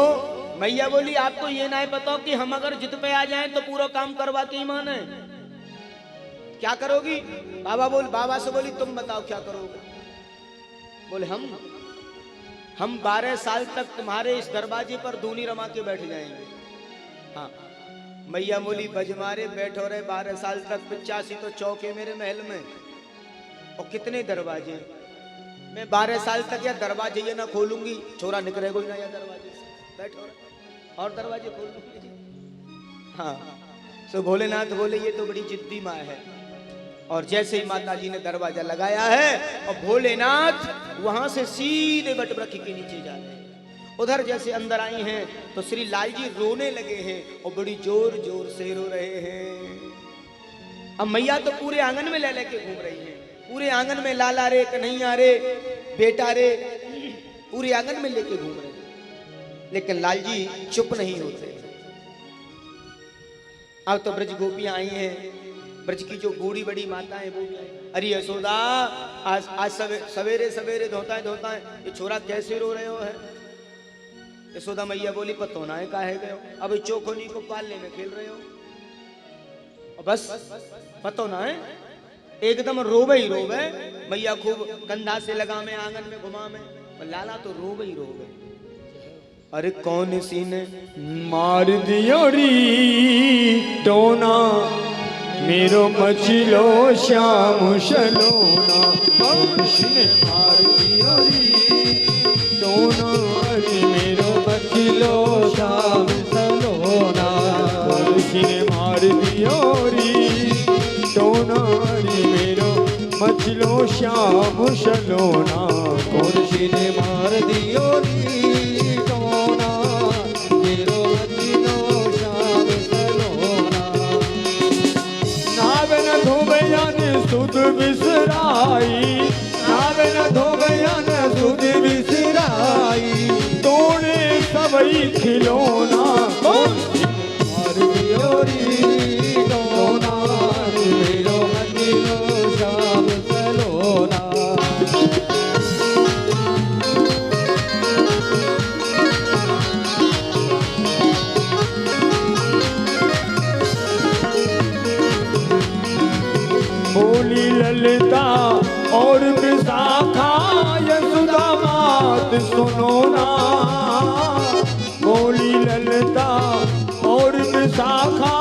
मैया बोली आपको ये ना बताओ कि हम अगर जिद पे आ जाएं तो पूरा काम करवा के ही माने, क्या करोगी? बाबा से बोली तुम बताओ क्या करोगे? बोले हम 12 साल तक तुम्हारे इस दरवाजे पर दूनी रमा के बैठ जाएंगे। हाँ, मैया बोली बजमारे बैठो रहे 12 साल तक, 85 तो चौके मेरे महल में, और कितने दरवाजे? मैं 12 साल तक या दरवाजे ये ना खोलूंगी, छोरा निकलेगा ही ना या दरवाजे से, बैठो रहे और दरवाजे खोल लूंगी। हाँ, सो भोलेनाथ बोले ये तो बड़ी जिद्दी माँ है। और जैसे ही माता जी ने दरवाजा लगाया है और भोलेनाथ वहां से सीधे वटवृक्ष के नीचे जा रहे हैं। उधर जैसे अंदर आई हैं तो श्री लाल जी रोने लगे हैं और बड़ी जोर जोर से रो रहे हैं। अब मैया तो पूरे आंगन में ले लेके घूम रही हैं, पूरे आंगन में लाला रे कन्हैया रे बेटा रे पूरे आंगन में लेके घूम रहे हैं, लेकिन लाल जी चुप नहीं होते। अब तो ब्रज गोपियां आई हैं, ब्रज की जो बूढ़ी बड़ी माता है वो भी आई। अरे यशोदा आज सवेरे सवेरे धोता है ये छोरा कैसे रो रहे हो है? यशोदा मैया बोली पतोना है काहे गए हो? अब चोखोनी को पालने में खेल रहे हो, और बस पतोना है एकदम रोवे ही रोवे। मैया खूब कंधा से लगा में आंगन में घुमा में, लाला तो रोवे ही रोवे। अरे कौन सी ने मार दियो री टोना मेरो मछलो श्याम सलोना, उसने मार दियो री टोना मेरो मछलो श्याम सलोना, उसने मार दियो री टोना मेरो मछलो श्याम सलोना, उसने मार दियो री टोना मेरो मछलो श्याम सलोना। नावन धोबयान सुध बिसराई, नावन धोबयान सुध बिसराई, तोड़े सबई खिलौना, मार दियो री टोना मेरो मछलो श्याम सलोना। बोली ललिता और विशाखा यशोदा मात सुनो ना, बोली ललिता और विशाखा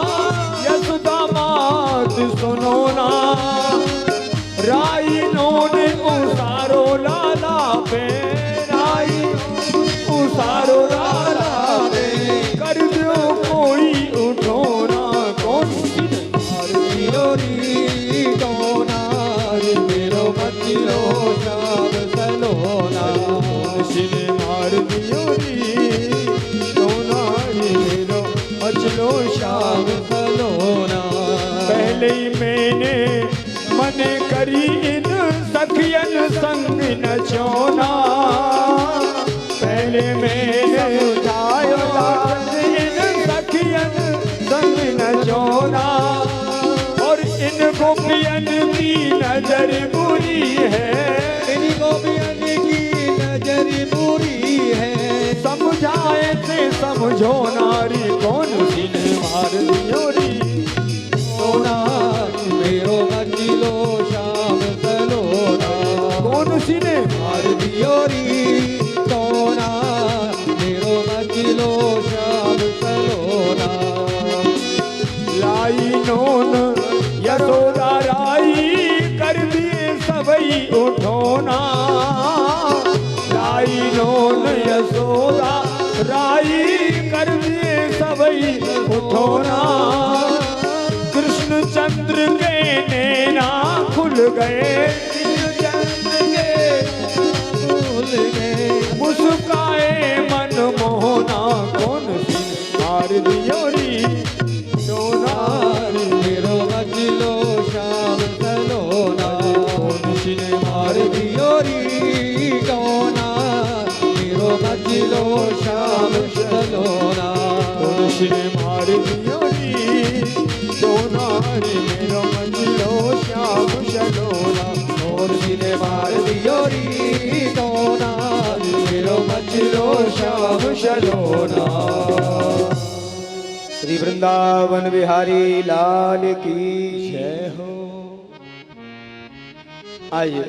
यशोदा मात सुनो ना। राई ने उसारो लाला पे, राई उसारो लाला पे, कर दो कोई उठोना, कौन सी मार दियो री टोना मेरो मछलो श्याम सलोना, उसने मार दियो री टोना मेरो मछलो श्याम सलोना। पहले ही मैंने मन करी इन सखियन संग नचोना, पहले मैंने उठायो इन सखियन संग नचोना, और इन गोपियन की नजर बुरी है, इन गोपियन की नजर बुरी है, समझाए से समझो नारी कौन सी ने मार दियो री टोना मेरो मछलो श्याम सलोना, कौन सी ने मार दियो री टोना मेरो मछलो श्याम सलोना। लाई नोन यशोदा राई कर दिए सबई उठोना, लाई नोन यशोदा राई कर दिए सबई गए, मुस्काए मन मोहना, कौन सी मार दियोरी सोनारी मेरो मजलो श्याम सलोना, कौन सी ने मार दियोरी सोना मेरो मजलो श्याम सलोना, कौन सी ने मार दियोरी सोनारी मेरो मजलो श्याम सलोना, कौन सी ने मार दियोरी सोना मेरो मजलो श्याम सलोना। श्री वृंदावन बिहारी लाल की जय हो। आइए,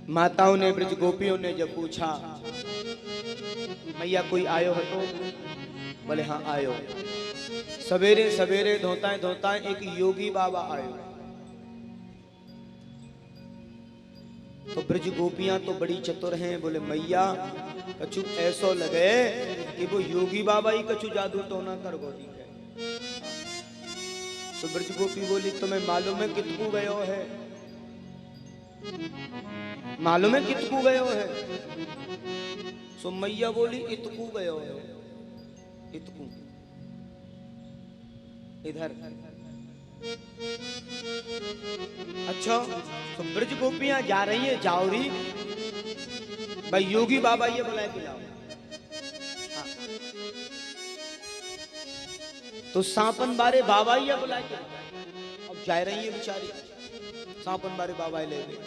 माताओं ने ब्रज गोपियों ने जब पूछा मैया कोई आयो है तो बोले हाँ आयो। सवेरे सवेरे धोताएं धोताएं एक योगी बाबा आयो। तो ब्रज गोपियां तो बड़ी चतुर हैं, बोले मैया कछु ऐसो लगे कि वो योगी बाबा ही कछु जादू टोना कर गोदी है। तो ब्रज गोपी बोली तुम्हें मालूम है कितकू गयो है, मालूम है कितकू गयो है। सो मैया बोली इतकू गयो है, इतकू इधर। अच्छा, तो ब्रज गोपियां जा रही है जाओरी, भाई योगी बाबा ये बुलाए के लाओ। हाँ। तो सांपन बारे बाबा ये बुलाए के, अब जा रही है बेचारी, सांपन बारे बाबा ले गए।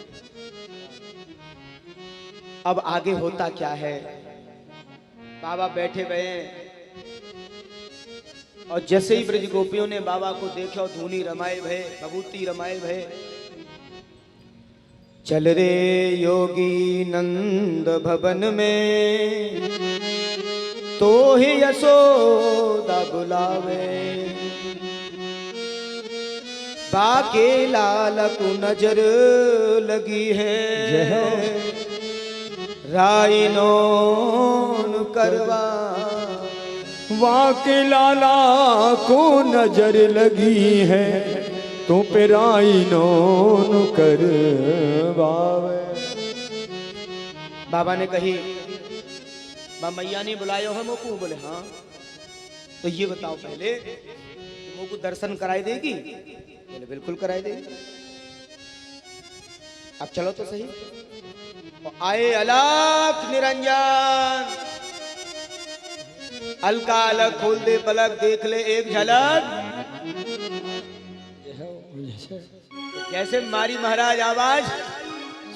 अब आगे होता क्या है, बाबा बैठे हुए हैं और जैसे ही ब्रज गोपियों ने बाबा को देखा, धूनी रमाए भय, भभूति रमाए भय। चल रे योगी नंद भवन में, तो ही यशोदा बुलावे। बाके लाल को नजर लगी है, राइनो करवा। वाके लाला को नजर लगी है, तो पिराई नोन कर बावे। बाबा ने कही मैया ने बुलायो है मोकू, बोले हाँ। तो ये बताओ पहले मोकू दर्शन कराई देगी? बोले बिल्कुल कराई देगी। अब चलो तो सही। और आए अलख निरंजन, अलका अलग खोल दे पलक, देख ले एक झलक। जैसे मारी महाराज आवाज,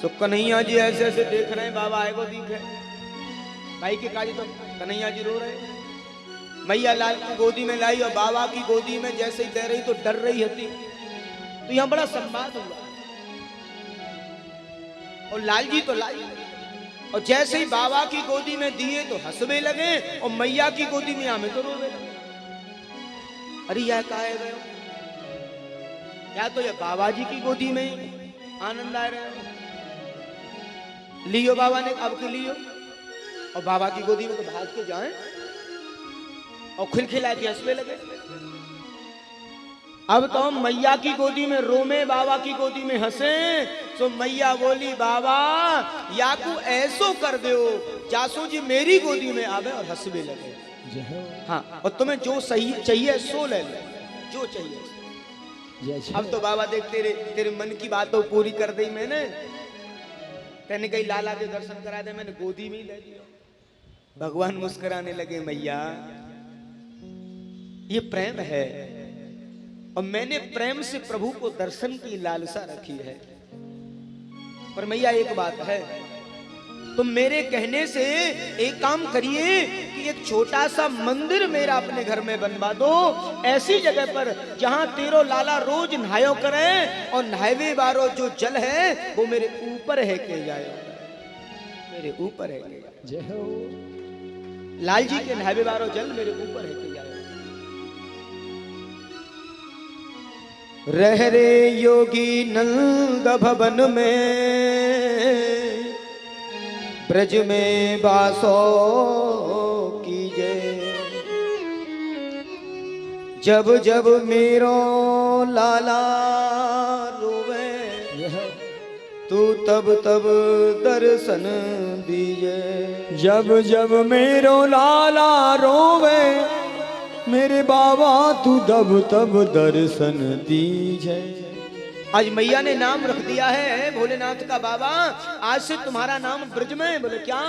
सो कन्हैया जी ऐसे ऐसे देख रहे हैं, बाबा आएगो दिखे। भाई के काजी तो कन्हैया जी रो रहे। मैया लाल की गोदी में लाई और बाबा की गोदी में जैसे ही दे रही तो डर रही थी। तो यहाँ बड़ा संवाद हुआ और लाल जी तो लाई, और जैसे ही बाबा की गोदी में दिए तो हंसने लगे, और मैया की गोदी में हमें तो रोने लगे। अरे यह का है गए, या तो ये बाबा जी की गोदी में ही आनंद आ रहे हो। लियो बाबा ने, अब के लियो, और बाबा की गोदी में तो भाग के जाएं और खिलखिला के हंसने लगे। अब तो हम मैया की गोदी में रोमे, बाबा की गोदी में हंसे। तो मैया बोली बाबा याकू ऐसो कर दो, जासू जी मेरी गोदी में आवे और हंसने लगे। हाँ, और तुम्हें जो सही चाहिए सो ले लो, जो चाहिए। अब तो बाबा देख तेरे मन की बात तो पूरी कर दी मैंने। तेने कहीं लाला के दर्शन करा दे, मैंने गोदी में ही ले लिया। भगवान मुस्कुराने लगे, मैया ये प्रेम है, और मैंने प्रेम से प्रभु को दर्शन की लालसा रखी है। पर मैया एक बात है, तुम मेरे कहने से एक काम करिए कि एक छोटा सा मंदिर मेरा अपने घर में बनवा दो, ऐसी जगह पर जहां तेरो लाला रोज नहायो करे, और नहावे बारो जो जल है वो मेरे ऊपर है के जाए, मेरे ऊपर है के जाए। लाल जी के नहावे बारो जल मेरे ऊपर है के जाए। रह रे योगी नंद भवन में, ब्रज में बासो कीजे। जब जब मेरो लाला रोवे, तू तब तब दर्शन दीजे। जब जब मेरो लाला रोवे मेरे बाबा तू तब तब दर्शन दीजे। आज मैया ने नाम रख दिया है भोलेनाथ का, बाबा आज से तुम्हारा नाम ब्रज में, बोले क्या,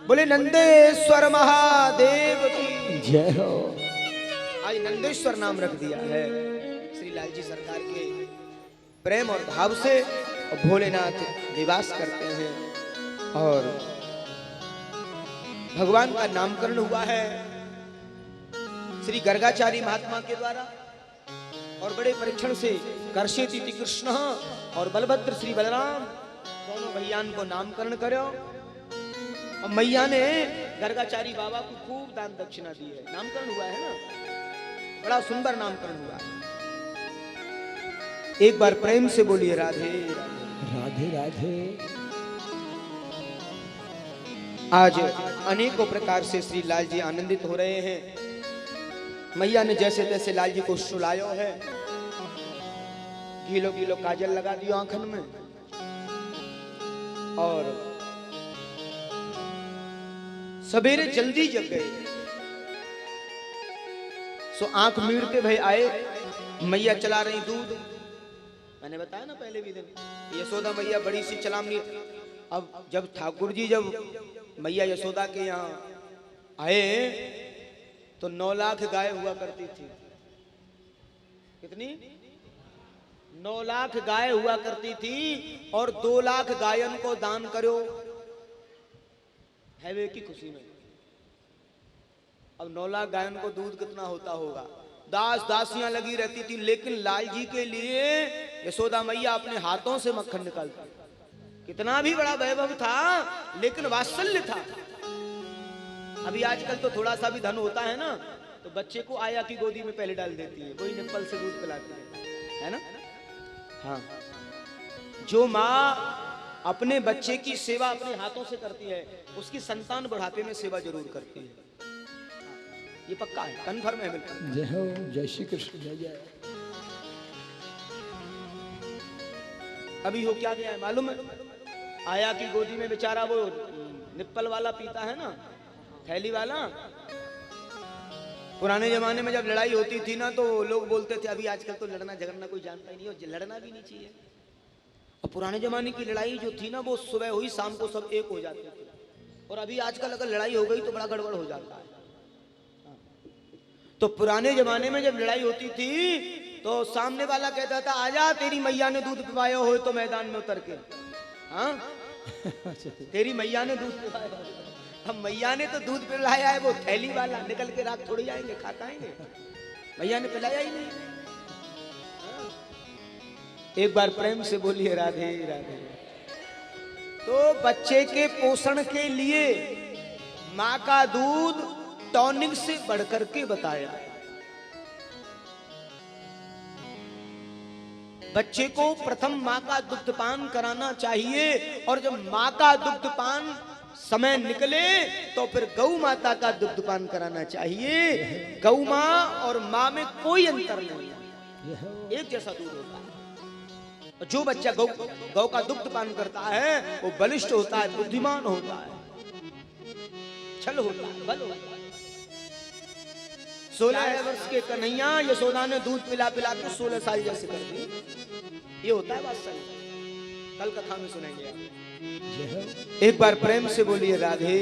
बोले नंदेश्वर महादेव की जय हो। आज नंदेश्वर नाम रख दिया है। श्री लाल जी सरकार के प्रेम और भाव से भोलेनाथ निवास करते हैं और भगवान का नामकरण हुआ है श्री गर्गाचारी महात्मा के द्वारा। और बड़े परीक्षण से कर्षेति कृष्ण और बलभद्र श्री बलराम दोनों भैयान को नामकरण करो। और मैया ने गर्गाचारी बाबा को खूब दान दक्षिणा दी है। नामकरण हुआ है ना, बड़ा सुंदर नामकरण हुआ है। एक बार प्रेम से बोलिए राधे राधे राधे। आज अनेकों प्रकार से श्री लाल जी आनंदित हो रहे हैं। मैया ने जैसे तैसे लाल जी को सुलायो है, गीलो गीलो काजल लगा दियो आंखन में और सवेरे जल्दी जग गए। सो आंख मीड़ते भई आए, मैया चला रही दूध। मैंने बताया ना पहले भी दिन, यशोदा मैया बड़ी सी चलामनी। अब जब ठाकुर जी जब मैया यशोदा के यहाँ आए तो 9 लाख गाय हुआ करती थी। कितनी? 9 लाख गाय हुआ करती थी और 2 लाख गायन को दान करो हैवे की खुशी में। अब 9 लाख गायन को दूध कितना होता होगा? दास दासियां लगी रहती थी, लेकिन लाल जी के लिए यशोदा मैया अपने हाथों से मक्खन निकालती। कितना भी बड़ा वैभव था लेकिन वात्सल्य था। अभी आजकल तो थोड़ा सा भी धन होता है ना तो बच्चे को आया की गोदी में पहले डाल देती है, वही निप्पल से दूध पिलाती है ना। हाँ, जो माँ अपने बच्चे की सेवा अपने हाथों से करती है उसकी संतान बुढ़ापे में सेवा जरूर करती है। ये पक्का है, कन्फर्म है बिल्कुल। जय हो, जय श्री कृष्ण, जय जय। अभी हो क्या गया है मालूम है? आया की गोदी में बेचारा वो निप्पल वाला पीता है ना, थैली वाला। पुराने जमाने में जब लड़ाई होती थी ना तो लोग बोलते थे, अभी आजकल तो लड़ना झगड़ना कोई जानता ही नहीं और लड़ना भी नहीं चाहिए। और पुराने जमाने की लड़ाई जो थी ना वो सुबह हुई शाम को सब एक हो जाते थे। और अभी आजकल अगर लड़ाई हो गई तो बड़ा गड़बड़ हो जाता है। तो पुराने जमाने में जब लड़ाई होती थी तो सामने वाला कहता था, आजा तेरी मैया ने दूध पिवाया हो तो मैदान में उतर के। हाँ तेरी मैया ने दूध पिलाया हो। हम मैया ने तो दूध पिलाया है, वो थैली वाला निकल के रात थोड़ी आएंगे, खा पाएंगे। मैया ने पिलाया ही नहीं। एक बार प्रेम से बोलिए राधे राधे। तो बच्चे के पोषण के लिए माँ का दूध टॉनिक से बढ़कर के बताया। बच्चे को प्रथम माँ का दुग्धपान कराना चाहिए और जब माँ का दुग्धपान समय निकले तो फिर गौ माता का दुग्धपान कराना चाहिए। गौ माँ और माँ में कोई अंतर नहीं है, एक जैसा दूध होता है। जो बच्चा गौ का दुग्धपान करता है वो बलिष्ठ होता है, बुद्धिमान होता है, छल होता है, बल होता है। 16 वर्ष के कन्हैया यशोदा ने दूध पिला पिला के 16 साल जैसे कर दिए। ये होता है वास्तव, कल कथा में सुनेंगे आप। एक बार प्रेम से बोलिए राधे।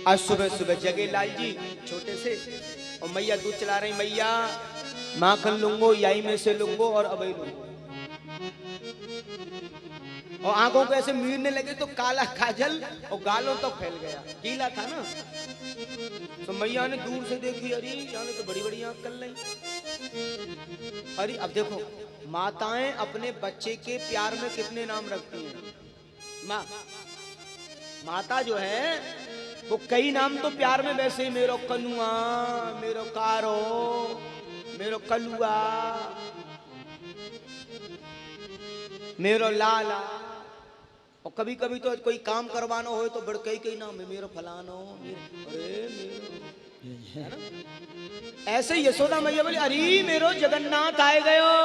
आज सुबह सुबह जगे लाल जी छोटे से और मैया दूध चला रही। मैया माखन लूंगो, याई में से लूंगो और अबई लूंगो। और आंखों को ऐसे मीरने लगे तो काला काजल और गालों तक फैल गया, गीला था ना। तो मैया ने दूर से देखी, अरे यहाँ तो बड़ी बड़ी आंख कर ली। अरे अब देखो माताएं अपने बच्चे के प्यार में कितने नाम रखती हैं। माता जो है वो कई नाम तो प्यार में वैसे ही, मेरो कनुआ, मेरो कारो, मेरो कलुआ, मेरो लाला। और कभी कभी तो कोई काम करवाना हो तो बड़ कई नाम है, मेरो फलानो, अरे मेरो, है ना। ऐसे यशोदा मैया बोली, अरे मेरो जगन्नाथ आए गयो।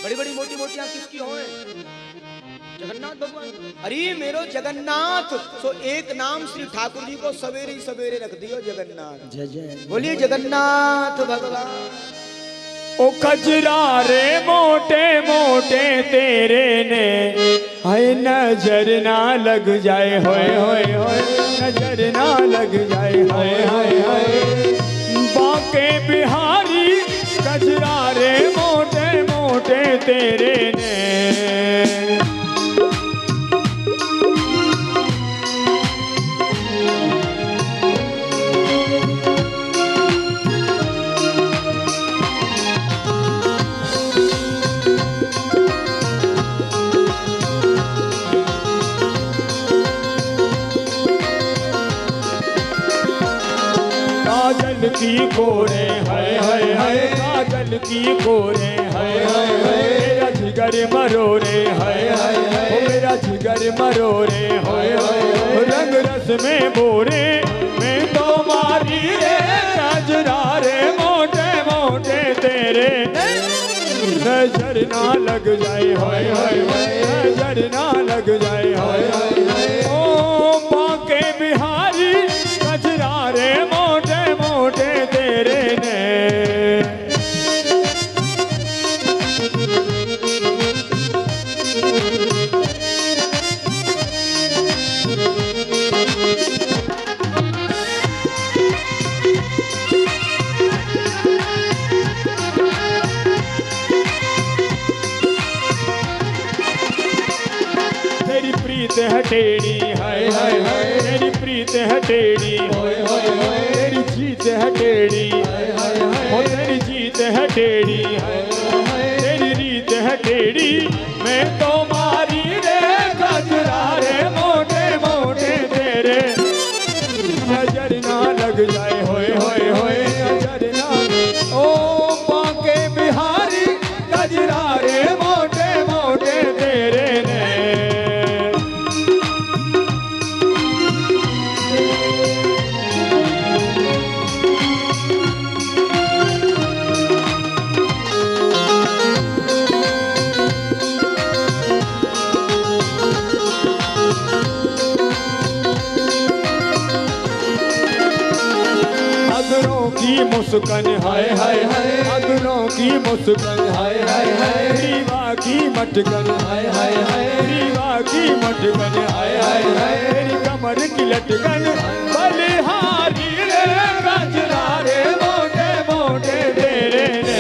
बड़ी बड़ी मोटी मोटी किसकी हो जगन्नाथ भगवान। अरे मेरो जगन्नाथ, सो एक नाम श्री ठाकुर जी को सवेरे ही सवेरे रख दियो जगन्नाथ। जय जय बोलिए जगन्नाथ भगवान। ओ कजरा रे मोटे मोटे तेरे ने हाय नजर ना लग जाए, होए होए होए नजर ना लग जाए, हाय हाय हाय बांके बिहारी कजरा रे मोटे मोटे तेरे ने। काजल की कोरे हाय हाय हाय, काजल की कोरे हाय हाय हाय, मेरा जिगर मरोरे हाय हाय हाय, मेरा जिगर मरोरे हाय हाय हाय, रंग रस में बोरे मैं तो मारी रे कजरा रे मोटे मोटे तेरे नजर ना लग जाए, हाय हाय हाय नजर ना लग जाए, हाय हाय हाय ओ बांके बिहारी कजरा रे मोटे मोटे तेरे ने। तेरी प्रीत है टेढ़ी हाय हाय हाय, तेरी प्रीत है टेढ़ी हाय हाय हाय, तेरी जीत है टेढ़ी हाय हाय हाय, तेरी जीत है टेढ़ी हाय हाय, तेरी रीत है टेढ़ी मैं तो मारी रे कजरा रे मोटे मोटे तेरे नजर ना लग जाए, होए होए होए नजर ना। ओ बांके बिहारी कजरा रे मोटे मोटे तेरे ने। अगरों की मुस्कान हाय हाय हाय, अगरों की मुस्कान हाय हाय हाय, रीवा की मटकन हाय हाय हाय, रीवा की मटकन हाय हाय हाय, तेरी कमर की लटकन बलिहारी रे कजरा रे मोटे मोटे तेरे ने।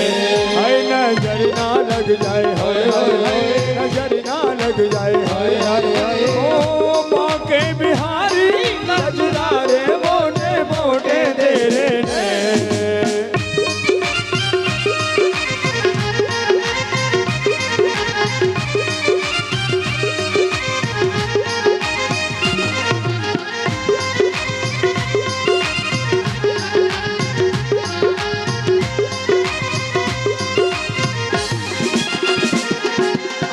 हाय नजर ना लग जाए, हाय हाय हाय नजर ना लग जाए, हाय हाय हाय ओ बांके बिहारी कजरा रे मोटे मोटे तेरे ने।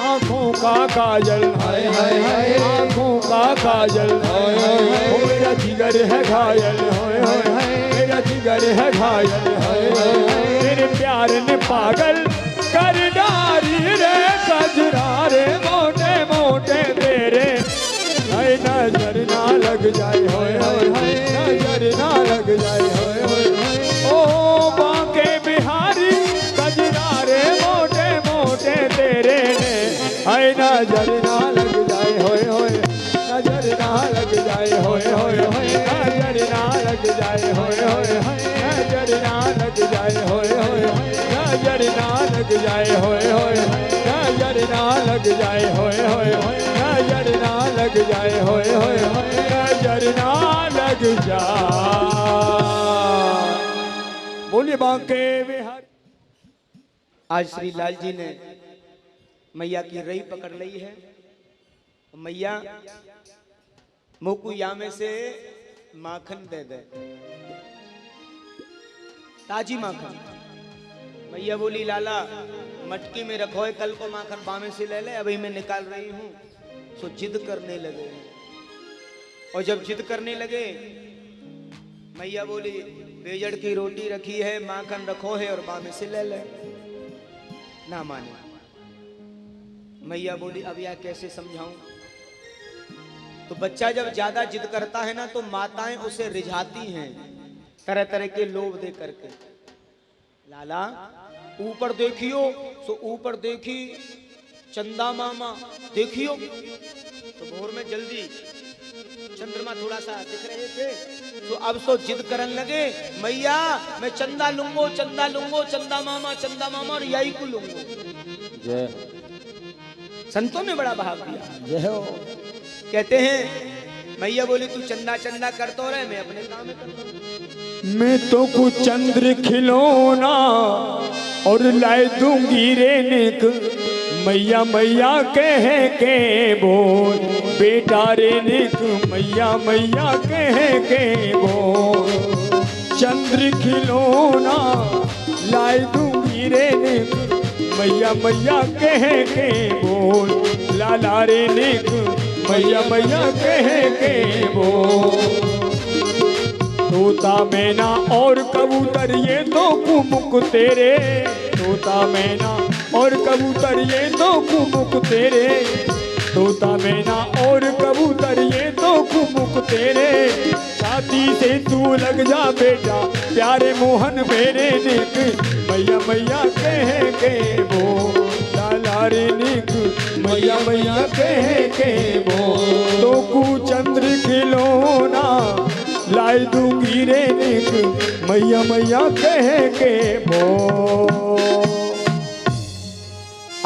आँखों का काजल हाय हाय हाय, आँखों का काजल हाय हाय हाय, ओ मेरा जिगर है घायल हाय हाय हाय, मेरा जिगर है घायल हाय हाय हाय, तेरे प्यार ने पागल कर डारी रे कजरा रे मोटे मोटे तेरे। हाय नजर ना लग जाए, हाय हाय हाय नजर ना लग जाए, हाय हाय हाय ओ बांके बिहारी कजरा रे मोटे मोटे तेरे ने। हाय नजर ना लग जाए, होए होए नजर ना लग जाए, होए होए होए नजर ना लग जाए, होए होए नजर ना लग जाए, होए होए नजर ना लग जाए, होए होए नजर ना लग जाए, होए होए नजर ना लग जाए, होए होए नजर ना लग जाए। बोलिए बांके बिहारी। आज श्री लाल जी ने मैया की रई पकड़ ली है। मैया मोकू यामे से माखन दे दे, ताजी माखन। मैया बोली लाला मटकी में रखो है, कल को माखन बामे से ले ले, अभी मैं निकाल रही हूँ। सो जिद करने लगे, और जब जिद करने लगे मैया बोली बेजड़ की रोटी रखी है, माखन रखो है और बामे से ले ले। ना माने। मैया बोली अब यह कैसे समझाऊं। तो बच्चा जब ज्यादा जिद करता है ना तो माताएं उसे रिझाती हैं तरह तरह के लोभ दे करके। लाला ऊपर देखियो, तो ऊपर देखी चंदा मामा देखियो, तो भोर में जल्दी चंद्रमा थोड़ा सा दिख रहे थे, तो अब तो जिद करने लगे मैया मैं चंदा लूंगो चंदा लूंगो, चंदा मामा और यही को लूंगो। जय संतों ने बड़ा भाव दिया। जय हो। कहते हैं मैया बोली तू चंदा चंदा कर तो रहे, मैं अपने काम में कर। मैं तो कुछ चंद्र खिलौना और लाई दूंगी रेनिक, मैया मैया कह के बोल बेटा रेनिक, मैया मैया कह के बोल। चंद्र खिलौना लाई दूंगी रेनिक, मैया मैया कह के बोल। लाला रेनिक मैया मैया कह के बोल। तोता मैना और कबूतर ये तो कुमुक तेरे, तोता मैना और कबूतर ये तो कुमुक तेरे, तोता मैना और कबूतर ये तो कुमुक तेरे। छाती से तू लग जा बेटा प्यारे मोहन मेरे निक, मैया मैया कह के बोल। लाला रे निक मैया मैया कह के बोल। तो कु चंद्र खिलौना लाई दूंगी रे निक, मैया मैया कह के बोल।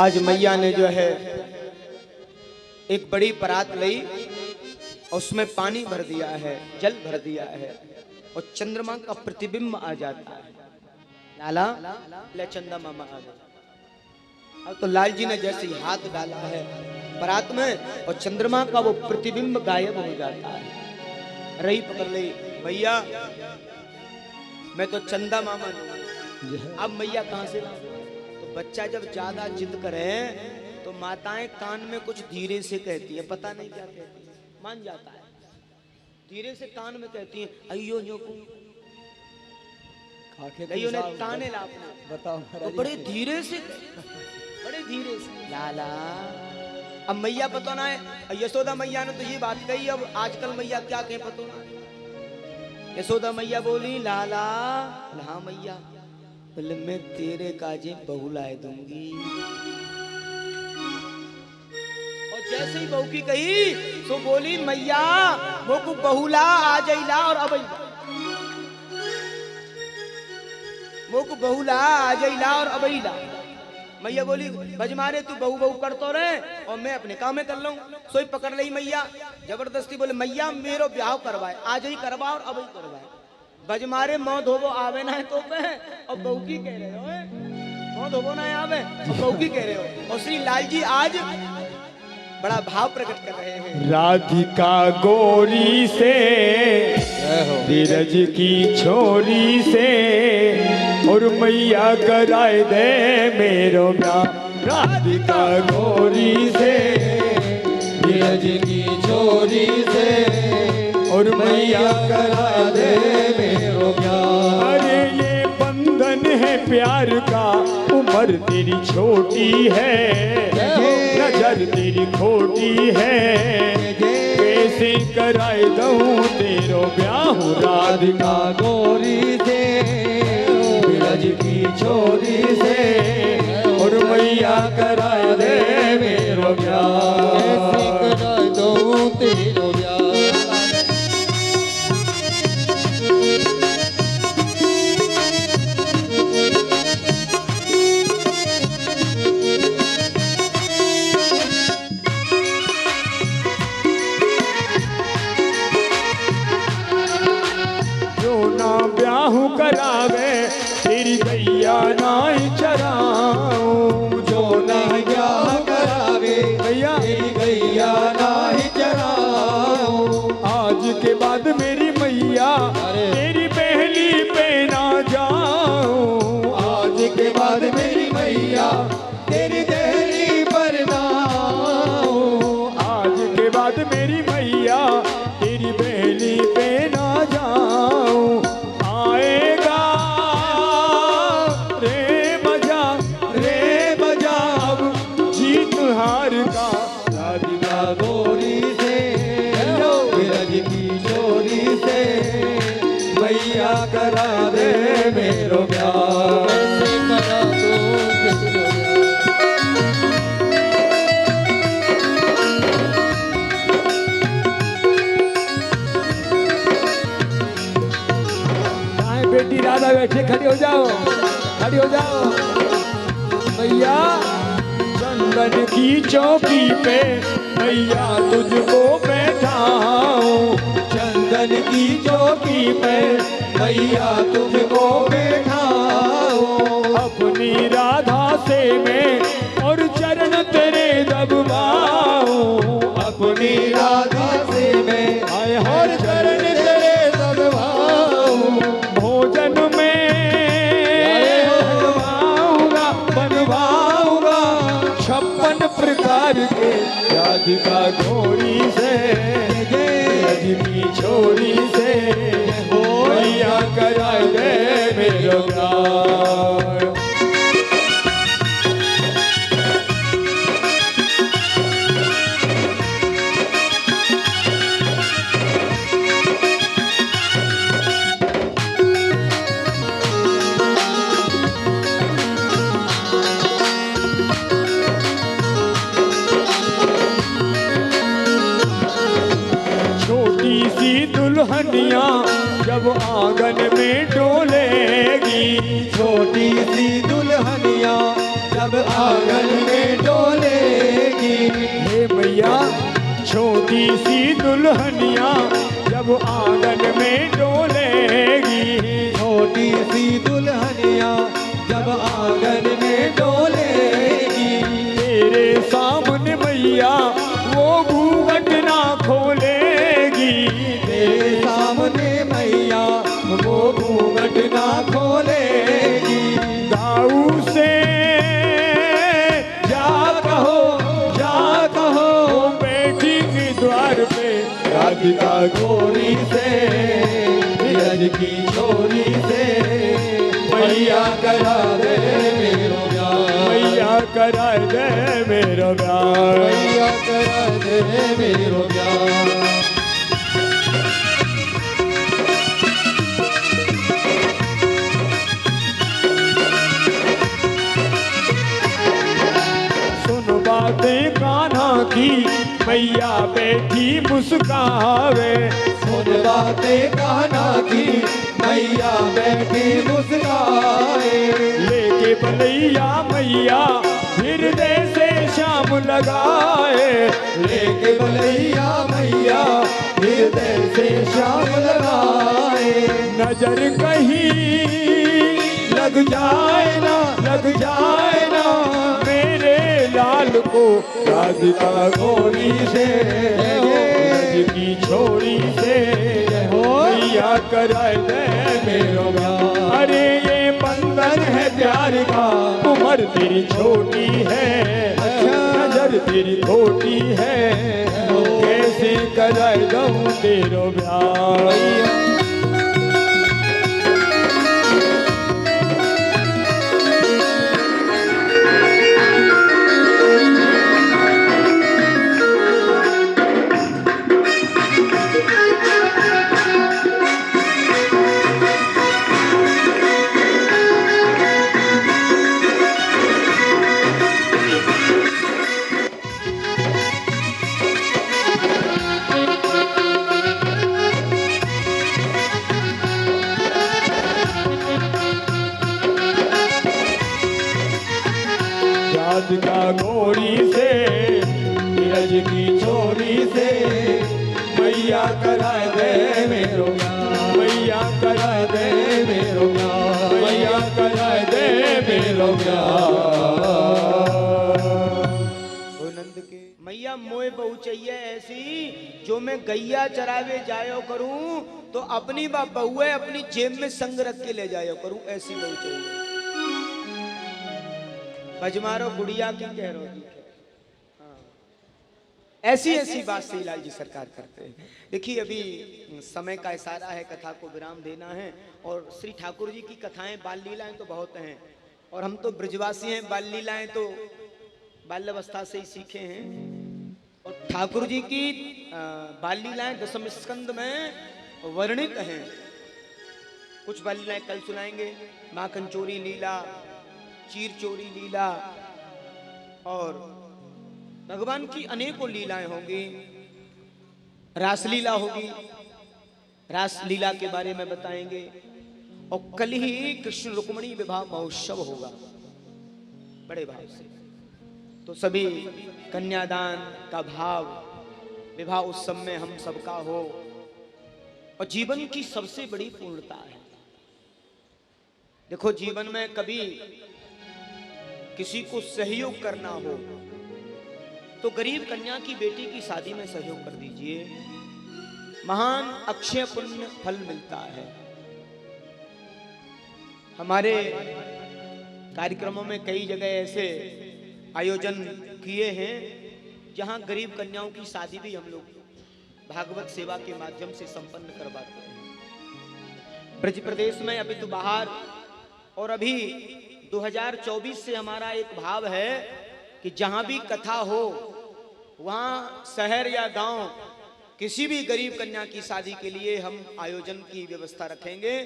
आज मैया ने जो है एक बड़ी परात ली, उसमें पानी भर दिया है, जल भर दिया है, और चंद्रमा का प्रतिबिंब आ जाता है। लाला ले चंदा मामा आ गए। अब तो लाल जी ने जैसे ही हाथ डाला है परात में, और चंद्रमा का वो प्रतिबिंब गायब हो जाता है। रही पकड़ ली भैया मैं तो चंदा मामा हूं, अब मैया कहां से लाऊं? तो बच्चा जब ज्यादा जिद करे तो माताएं कान में कुछ धीरे से कहती है, पता नहीं क्या कहती है, मान जाता है। धीरे से कान में कहती है अयो जोकू अयो ने ताने लापना बताओ तो बड़े धीरे से लाला। अब मैया पता ना है, यशोदा मैया ने तो ये बात कही, अब आजकल मैया क्या कहे पता ना। यशोदा मैया बोली लाला हाँ मैया बोले मैं तेरे काजे बहू लाए दूंगी। और जैसे ही बहू की कही तो बोली मैया वो को बहुला आ जाइला और अब वो को बहुला आ जाइला और अबैला। मैया बोली भजमारे तू बहू बहू कर तो रहे और मैं अपने काम में कर लूं। सोई पकड़ ली मैया जबरदस्ती, बोले मैया मेरो ब्याह करवाए, आज ही करवा और अब ही करवाए। भजमारे मौत होवो आवे ना है तो पे और बहू की कह रहे हो, मौत होवो ना आवे और बहू की कह रहे हो। और श्री लाल जी आज बड़ा भाव प्रकट कर रहे हैं। राधिका गोरी से धीरज की छोरी से और मैया कराए दे मेरो ब्याह। राधिका गोरी से धीरज की छोरी से और मैया कराए दे मेरो ब्याह। अरे ये बंधन है प्यार का, उम्र तेरी छोटी है, नजर तेरी खोटी है, कैसे कराए दूं तेरो ब्याह। राधिका गोरी से धीरज की छोरी से और मैया कराए दे मेरो ब्याह। कैसे कराए दूं तेरो ब्याह। करावे तेरी गैया नाई चराऊं, जो ना ब्याह करावे भैया द्वारका राधिका गोरी से ब्रज की चोरी से मैया करा दे मेरो प्यार करा दो मेरो प्यार। बेटी राधा बैठे, खड़ी हो जाओ, खड़ी हो जाओ। मैया चंदन की चौकी पे मैया तुझको बैठाऊं, चंदन की चौकी पे मैया तुझको बैठाऊं, अपनी राधा से मैं और चरण तेरे दबवाऊं, अपनी राधा से मैं हाय और हाय चरण तेरे दबवाऊं, भोजन में बनवाऊंगा 56 प्रकार के राधिका गोरी से ब्रज की छोरी से मैया करा दे मेरो प्यार। छोटी सी दुल्हनिया जब आंगन में डोलेगी, छोटी सी दुल्हनिया जब आंगन में डोलेगी, हे मैया छोटी सी दुल्हनिया जब आंगन में डोलेगी, छोटी सी दुल्हनिया जब आंगन में डोलेगी, तेरे सामने मैया वो घूंघट ना खोलेगी, तेरे सामने मैया वो घूंघट ना खोलेगी, दाऊ से जा कहो बेटी के द्वार पे राधिका गोरी से ब्रज की छोरी से मैया करा दे मेरो प्यार, मैया करा दे मेरो प्यार। मैया करा दे मेरो प्यार। सुन बातें कान्हा की मैया बैठी मुस्कावे, सुन बातें कान्हा की मैया बैठी मुस्काए, लेके बलैया मैया हृदय से शाम लगाए, लेके बलैया मैया हृदय से शाम लगाए, नजर कहीं लग जाए ना मेरे लाल को राधिका गोरी से ब्रज की छोरी से मैया करा दे मेरो प्यार। अरे ये बंधन है प्यार का, उम्र तेरी छोटी है, नजर तेरी खोटी है, कैसे करा दूं तेरो प्यार। राधिका गोरी से ब्रज की छोरी से मैया करा दे मेरो प्यार, मैया करा दे मेरो प्यार, मैया करा दे मेरो प्यार। नंद के मैया मोए बहु चाहिए ऐसी जो मैं गैया चरावे जायो करूं तो अपनी बहु अपनी जेब में संग रख के ले जायो करूं, ऐसी बहु चाहिए। बजमारो गुड़िया की कह रही है। ऐसी ऐसी बात श्रीलाल जी सरकार करते हैं। देखिए अभी समय का इशारा है, कथा को विराम देना है और श्री ठाकुर जी की कथाएं बाल लीलाएं तो बहुत हैं और हम तो ब्रजवासी हैं, बाल लीलाएं तो बाल्यावस्था से ही सीखे हैं। और ठाकुर जी की बाल लीलाएं दशम स्कंद में वर्णित हैं। कुछ बाल लीलाएं कल सुनाएंगे। माखन चोरी लीला, चीर चोरी लीला, और भगवान की अनेकों लीलाएं होंगी। रासलीला होगी, रासलीला के बारे में बताएंगे। और कल ही कृष्ण रुक्मणी विवाह महोत्सव होगा बड़े भाव से। तो सभी कन्यादान का भाव विवाह उत्सव में हम सबका हो, और जीवन की सबसे बड़ी पूर्णता है। देखो, जीवन में कभी किसी को सहयोग करना हो तो गरीब कन्या की बेटी की शादी में सहयोग कर दीजिए, महान अक्षय पुण्य फल मिलता है। हमारे कार्यक्रमों में कई जगह ऐसे आयोजन किए हैं जहां गरीब कन्याओं की शादी भी हम लोग भागवत सेवा के माध्यम से संपन्न करवाते हैं। ब्रज प्रदेश में अभी तो बाहर, और अभी 2024 से हमारा एक भाव है कि जहां भी कथा हो वहां शहर या गांव किसी भी गरीब कन्या की शादी के लिए हम आयोजन की व्यवस्था रखेंगे।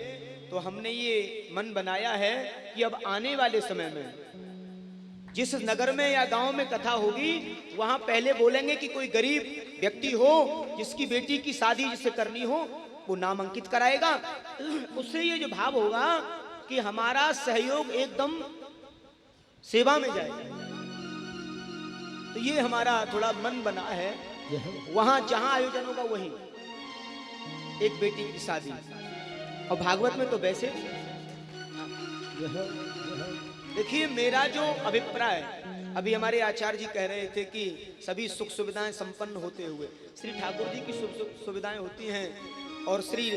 तो हमने ये मन बनाया है कि अब आने वाले समय में जिस नगर में या गांव में कथा होगी वहां पहले बोलेंगे कि कोई गरीब व्यक्ति हो जिसकी बेटी की शादी जिसे करनी हो वो नाम अंकित कराएगा। उससे ये जो भाव होगा कि हमारा सहयोग एकदम सेवा में जाएगा। तो ये हमारा थोड़ा मन बना है, वहां जहां आयोजन होगा वहीं एक बेटी की शादी। और भागवत में तो वैसे देखिए, मेरा जो अभिप्राय, अभी हमारे आचार्य जी कह रहे थे कि सभी सुख सुविधाएं संपन्न होते हुए श्री ठाकुर जी की सुख सुविधाएं होती हैं, और श्री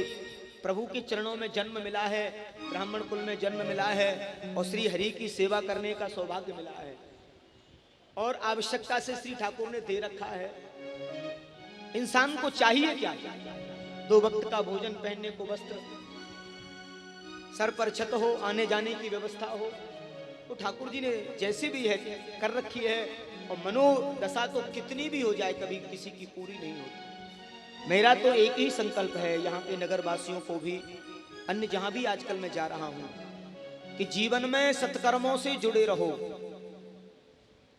प्रभु के चरणों में जन्म मिला है, ब्राह्मण कुल में जन्म मिला है, और श्री हरि की सेवा करने का सौभाग्य मिला है, और आवश्यकता से श्री ठाकुर ने दे रखा है। इंसान को चाहिए क्या? 2 वक्त का भोजन, पहनने को वस्त्र, सर पर छत हो, आने जाने की व्यवस्था हो। तो ठाकुर जी ने जैसे भी है कर रखी है, और मनोदशा तो कितनी भी हो जाए कभी किसी की पूरी नहीं होती। मेरा तो एक ही संकल्प है यहाँ के नगर वासियों को भी, अन्य जहां भी आजकल मैं जा रहा हूं, कि जीवन में सत्कर्मों से जुड़े रहो।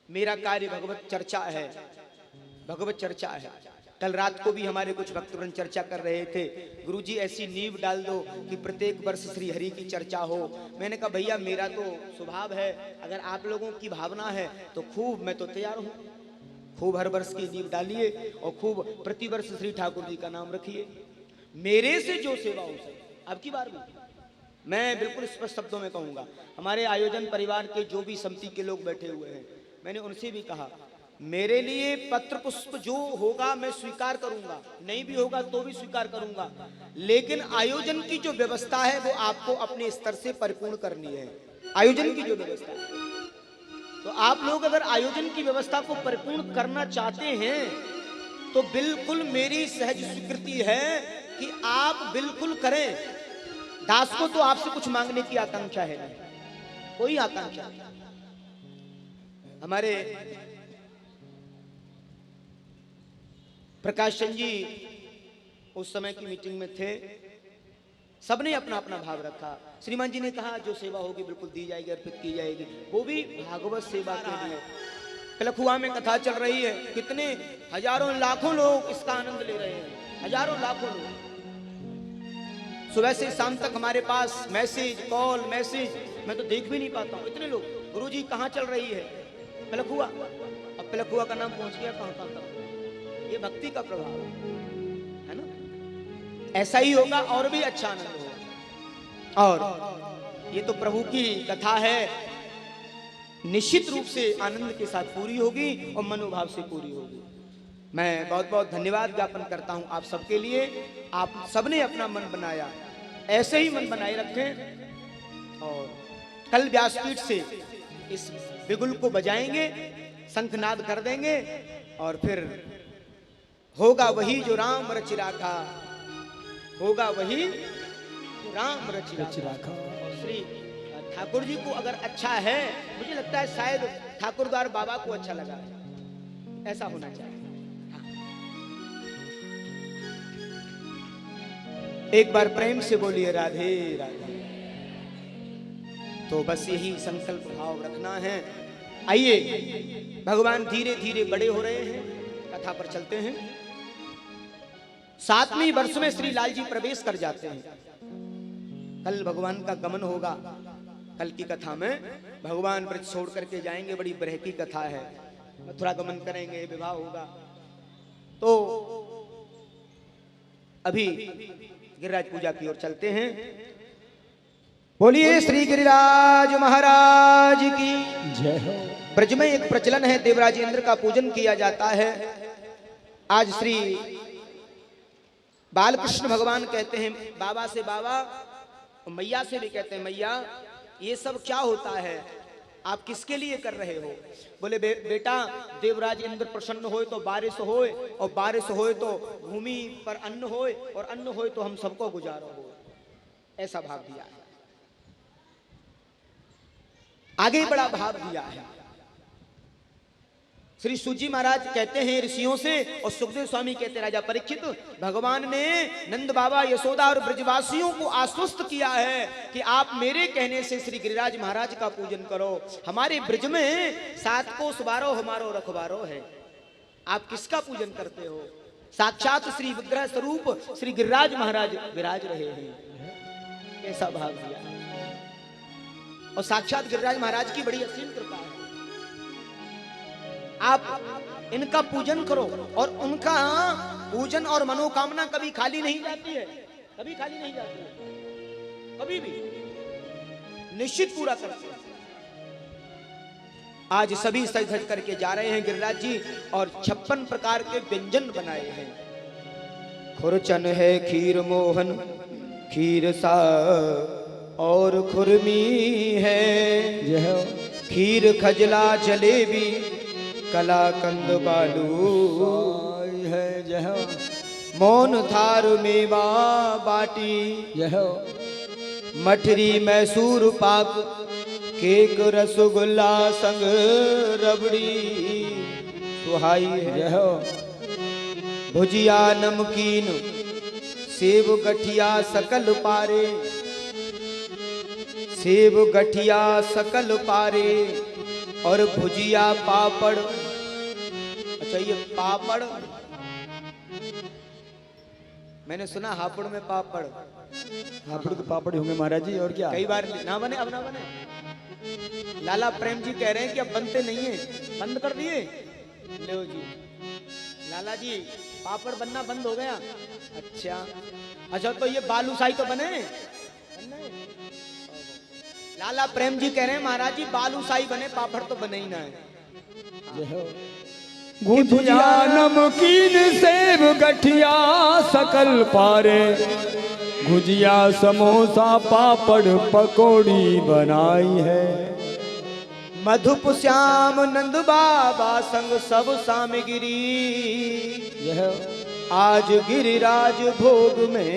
मेरा कार्य भगवत चर्चा है, भगवत चर्चा है। कल रात को भी हमारे कुछ भक्तवृंद चर्चा कर रहे थे, गुरुजी ऐसी नींव डाल दो कि प्रत्येक वर्ष श्री हरि की चर्चा हो। मैंने कहा भैया मेरा तो स्वभाव है, अगर आप लोगों की भावना है तो खूब, मैं तो तैयार हूँ। खूब हर वर्ष की नींव डालिए और खूब प्रतिवर्ष श्री ठाकुर जी का नाम रखिए। मेरे से जो सेवा हो सके, अब की बार भी मैं बिल्कुल स्पष्ट शब्दों में कहूँगा, हमारे आयोजन परिवार के जो भी समिति के लोग बैठे हुए हैं, मैंने उनसे भी कहा मेरे लिए पत्र पुष्प जो होगा मैं स्वीकार करूंगा, नहीं भी होगा तो भी स्वीकार करूंगा, लेकिन आयोजन की जो व्यवस्था है वो आपको अपने स्तर से परिपूर्ण करनी है। आयोजन की जो व्यवस्था है, तो आप लोग अगर आयोजन की व्यवस्था को परिपूर्ण करना चाहते हैं तो बिल्कुल मेरी सहज स्वीकृति है कि आप बिल्कुल करें। दास को तो आपसे कुछ मांगने की आकांक्षा है नहीं, कोई आकांक्षा नहीं। हमारे प्रकाश चंद जी उस समय की मीटिंग में थे, सबने अपना अपना भाव रखा। श्रीमान जी ने कहा जो सेवा होगी बिल्कुल दी जाएगी, अर्पित की जाएगी, वो भी भागवत सेवा के लिए। पिलखुआ में कथा चल रही है, कितने हजारों लाखों लोग इसका आनंद ले रहे हैं, हजारों लाखों लोग। सुबह से शाम तक हमारे पास मैसेज, कॉल, मैसेज, मैं तो देख भी नहीं पाता हूँ, इतने लोग। गुरुजी कहाँ चल रही है? पिलखुआ। अब पिलखुआ का नाम पहुंच गया कहाँ कहाँ तक। ये भक्ति का प्रभाव है ना। ऐसा ही होगा और भी अच्छा आनंद होगा। और ये तो प्रभु की कथा है, निश्चित रूप से आनंद के साथ पूरी होगी और मनोभाव से पूरी होगी। मैं बहुत बहुत धन्यवाद ज्ञापन करता हूं आप सबके लिए। आप सबने अपना मन बनाया, ऐसे ही मन बनाए रखें। और कल व्यासपीठ से इस बिगुल को बजाएंगे, शंखनाद कर देंगे, और फिर होगा वही जो राम रचि राखा, होगा वही जो राम रचि राखा। और श्री ठाकुर जी को अगर अच्छा है, मुझे लगता है शायद ठाकुरद्वार बाबा को अच्छा लगा, ऐसा होना चाहिए। हाँ। एक बार प्रेम से बोलिए राधे राधे। तो बस यही संकल्प भाव रखना है। आइए, भगवान धीरे धीरे बड़े हो रहे हैं, कथा पर चलते हैं। 7वें वर्ष में श्री लाल जी प्रवेश कर जाते हैं। कल भगवान का गमन होगा। कल की कथा में भगवान ब्रज छोड़ करके जाएंगे, बड़ी बरह की कथा है। मथुरा गमन करेंगे, विवाह होगा। तो अभी गिरिराज पूजा की ओर चलते हैं। बोलिए श्री गिरिराज महाराज की जय हो। ब्रज में एक प्रचलन है, देवराज इंद्र का पूजन किया जाता है। आज श्री बालकृष्ण भगवान कहते हैं बाबा से बाबा, मैया से भी कहते हैं मैया, ये सब क्या होता है, आप किसके लिए कर रहे हो? बोले बेटा, देवराज इंद्र प्रसन्न होए तो बारिश होए, और बारिश होए तो भूमि पर अन्न होए, और अन्न होए तो हम सबको गुजारो हो। ऐसा भाव दिया है। आगे बड़ा भाव दिया है। श्री सूजी महाराज कहते हैं ऋषियों से, और सुखदेव स्वामी कहते हैं राजा परीक्षित, भगवान ने नंद बाबा, यशोदा और ब्रजवासियों को आश्वस्त किया है कि आप मेरे कहने से श्री गिरिराज महाराज का पूजन करो। हमारे ब्रज में 7 कोस 12 हमारो रखवारो है। आप किसका पूजन करते हो? साक्षात श्री विग्रह स्वरूप श्री गिरिराज महाराज विराज रहे हैं। ऐसा भाव दिया। और साक्षात गिरिराज महाराज की बड़ी असीम कृपा है। आप इनका पूजन करो, और उनका पूजन और मनोकामना कभी खाली नहीं जाती है, कभी खाली नहीं जाती है, कभी भी निश्चित पूरा करते हैं। आज सभी सज धज करके जा रहे हैं गिरिराज जी, और 56 प्रकार के व्यंजन बनाए हैं। खुरचन है खीर मोहन, खीर सा और खुरमी है, जय हो। खीर खजला जलेबी कलाकंद बालू है, जय हो। मौन थार मेवा बाटी, जय हो। मठरी मैसूर पाक, केक रसगुल्ला संग रबड़ी सुहाई है। जय हो। भुजिया नमकीन सेब गठिया सकल पारे, सेब गठिया सकल पारे, और भुजिया पापड़। अच्छा, ये पापड़ मैंने सुना हापुड़ में पापड़। हापुड़ के पापड़ होंगे महाराज जी, और क्या? कई बार ना बने, अब ना बने। लाला प्रेम जी कह रहे हैं कि अब बनते नहीं है, बंद कर दिए। लो जी, लाला जी पापड़ बनना बंद हो गया। अच्छा, तो ये बालूशाही तो बने। लाला प्रेम जी कह रहे हैं महाराज जी बालूशाही बने, पापड़ तो बने ही ना है। जय हो। गुजिया नमकीन सेब गठिया सकल पारे, गुजिया समोसा पापड़ पकौड़ी बनाई है। मधुप श्याम नंद बाबा संग सब सामगिरी, जय हो। आज गिरिराज भोग में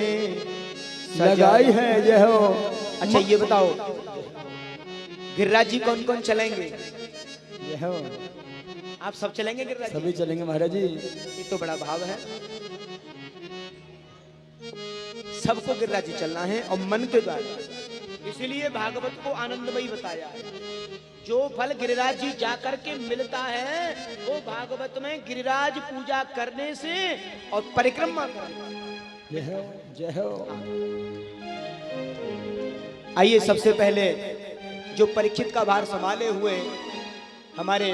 लगाई है। जय हो। अच्छा, ये बताओ गिरिराज जी कौन कौन चलेंगे? जय हो। आप सब चलेंगे गिरिराज जी? सभी चलेंगे महाराज जी। ये तो बड़ा भाव है। सबको गिरिराज जी चलना है, और मन के द्वारा। इसलिए भागवत को आनंदमयी बताया है। जो फल गिरिराज जी जाकर के मिलता है, वो भागवत में गिरिराज पूजा करने से और परिक्रमा करने। जय हो। जय हो। आइए, सबसे पहले जो परीक्षित का भार संभाले हुए हमारे